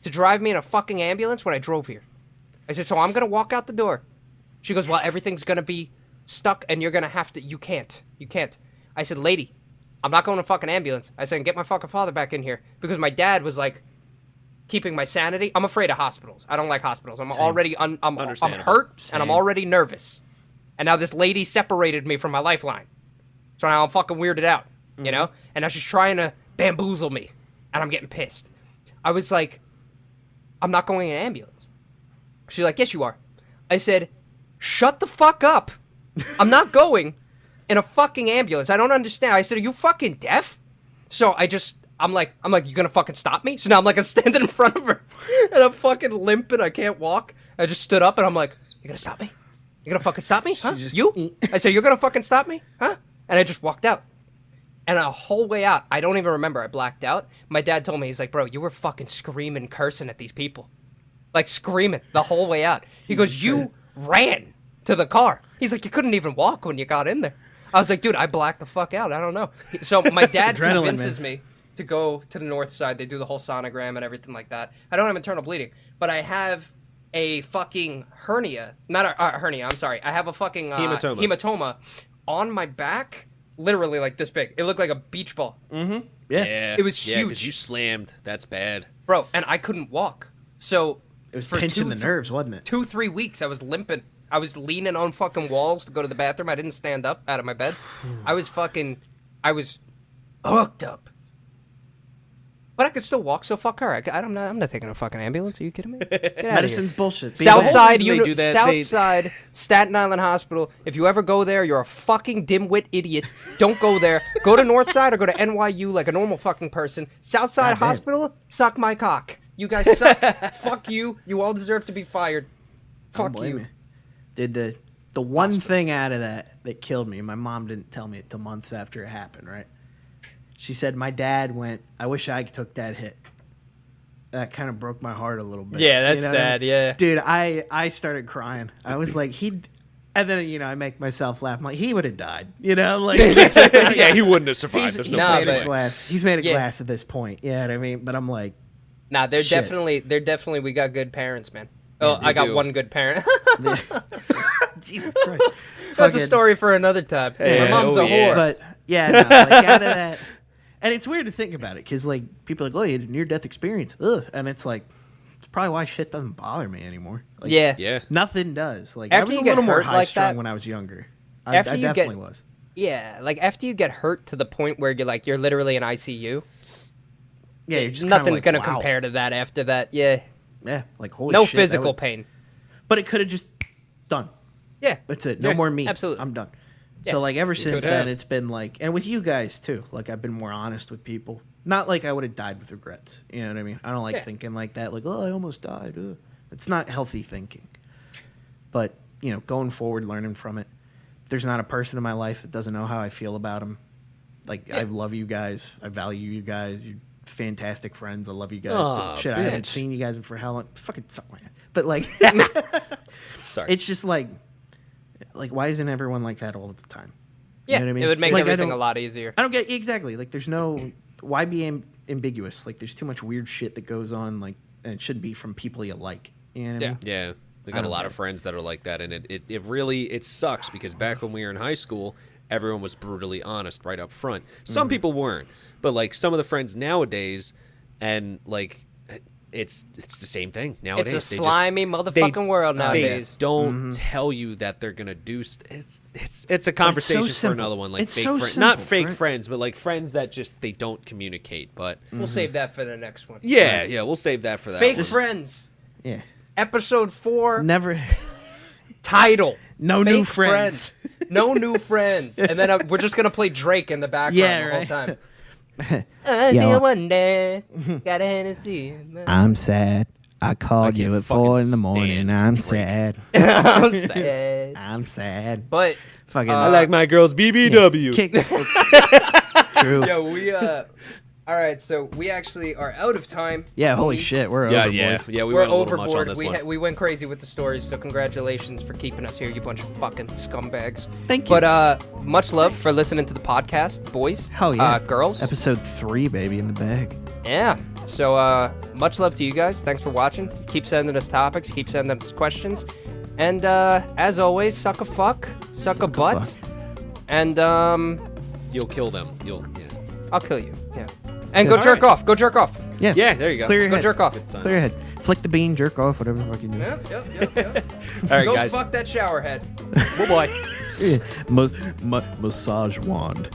to drive me in a fucking ambulance when I drove here. I said, so I'm going to walk out the door. She goes, well, everything's going to be stuck and you're going to have to, you can't. I said, lady, I'm not going to fucking ambulance. I said, get my fucking father back in here. Because my dad was like, keeping my sanity. I'm afraid of hospitals. I don't like hospitals. I'm already, I'm hurt and I'm already nervous. And now this lady separated me from my lifeline. So now I'm fucking weirded out, you know? And now she's trying to bamboozle me. And I'm getting pissed. I was like, I'm not going in an ambulance. She's like, yes, you are. I said, shut the fuck up. I'm not going in a fucking ambulance. I don't understand. I said, are you fucking deaf? So I'm like, you gonna fucking stop me? So now I'm standing in front of her. And I'm fucking limping. I can't walk. I just stood up and I'm like, you gonna stop me? You gonna fucking stop me? Huh? You? I said, you're gonna fucking stop me? Huh? And I just walked out. And a whole way out, I don't even remember. I blacked out. My dad told me, he's like, bro, you were fucking screaming, cursing at these people. Like, screaming the whole way out. He goes, you ran to the car. He's like, you couldn't even walk when you got in there. I was like, dude, I blacked the fuck out. I don't know. So my dad convinces me to go to the north side. They do the whole sonogram and everything like that. I don't have internal bleeding, but I have a fucking hernia. Not a hernia, I'm sorry. I have a fucking hematoma on my back, literally like this big. It looked like a beach ball. Mm-hmm. Yeah. It was huge. Yeah, because you slammed. That's bad. Bro, and I couldn't walk. So it was pinching the nerves, wasn't it? 2-3 weeks I was limping. I was leaning on fucking walls to go to the bathroom. I didn't stand up out of my bed. I was hooked up. But I could still walk, so fuck her. I'm not taking a fucking ambulance. Are you kidding me? Get out Medicine's bullshit. Southside, they Staten Island Hospital. If you ever go there, you're a fucking dimwit idiot. Don't go there. Go to Northside or go to NYU like a normal fucking person. Southside Hospital, suck my cock. You guys suck. Fuck you. You all deserve to be fired. Fuck you. Dude, the one thing out of that killed me, my mom didn't tell me until months after it happened, right? She said, my dad went, I wish I took that hit. That kind of broke my heart a little bit. Yeah, that's sad, yeah. Dude, I started crying. I was like, and then, I make myself laugh. I'm like, he would have died. Like, yeah, he wouldn't have survived. There's no made of glass. He's made of glass at this point. You know what I mean? But I'm like, nah, they're definitely, we got good parents, man. Oh, I got one good parent. Jesus Christ. That's a story for another time. My mom's a whore. But, yeah, no, like, out of that. And it's weird to think about it because, like, people are like, oh, you had a near-death experience. Ugh. And it's like, it's probably why shit doesn't bother me anymore. Like, Yeah. Yeah. nothing does. Like After I was you a get little more hurt like high strung that- when I was younger. After I you definitely get- was. Yeah, like after you get hurt to the point where you're literally in ICU. Yeah, you're just kinda Nothing's like, gonna wow. compare to that after that. Yeah. Yeah, like holy No shit, that physical would- pain. But it could have just done. Yeah. That's it. No Yeah, more meat. absolutely. I'm done. Yeah. So like ever since could then, have. it's been like, and with you guys too. Like I've been more honest with people. Not like I would have died with regrets. You know what I mean? I don't like Yeah. thinking like that. Like, oh, I almost died. It's not healthy thinking. But you know, going forward, learning from it. There's not a person in my life that doesn't know how I feel about them. Like I love you guys. I value you guys. You're fantastic friends. I love you guys. Aw, Shit, I haven't bitch. seen you guys in for how long? Fucking something. But like, Sorry. it's just like why isn't everyone like that all the time? You Yeah. know what I mean? It would make Like, I everything a don't- lot easier. I don't get exactly. Like, there's no why be ambiguous. Like, there's too much weird shit that goes on. Like, and it should be from people you like. You know what I Yeah. mean? Yeah, we I got a don't lot know. of friends that are like that, and it really sucks because back when we were in high school, everyone was brutally honest right up front. Some Mm-hmm. people weren't, but like some of the friends nowadays, and like it's the same thing nowadays. It's a They just- slimy motherfucking world They nowadays. don't tell you that they're gonna do. It's a conversation for simple. another one. Like It's fake so friends, not simple, fake right? friends, but like friends that just they don't communicate. But We'll save that for the next one. yeah, we'll save that for that. Fake one. friends. Yeah. Episode 4. Never. Title. No Fake new friends. No new friends. And then we're just gonna play Drake in the background Yeah, the whole right. time. Yeah, See you well- one day. Got a Hennessy. I'm sad. I called can't you at fucking 4 in the morning. stand I'm Drake. sad. I'm sad. I'm sad. But Fucking. I like my girls BBW. kick. True. yo, we all right, so we actually are out of time. Yeah. Holy homies. shit. We're Yeah, over, yeah, boys. yeah. We We're went a little much on overboard. this We one. we went crazy with the stories, so congratulations for keeping us here, you bunch of fucking scumbags. Thank you. But much love for listening to the podcast, boys. Hell yeah. Girls. Episode 3, baby, in the bag. Yeah. So much love to you guys. Thanks for watching. Keep sending us topics. Keep sending us questions. And as always, suck a fuck, suck a butt, fuck. and You'll kill them. Yeah. I'll kill you. Yeah. And go All jerk right. off. Go jerk off. Yeah. Yeah, there you go. Clear your Go head. jerk off. Good sign. Clear your head. Flick the bean, jerk off, whatever the fuck you do. Yep. All right, Go guys. fuck that shower head. Oh boy. Massage wand.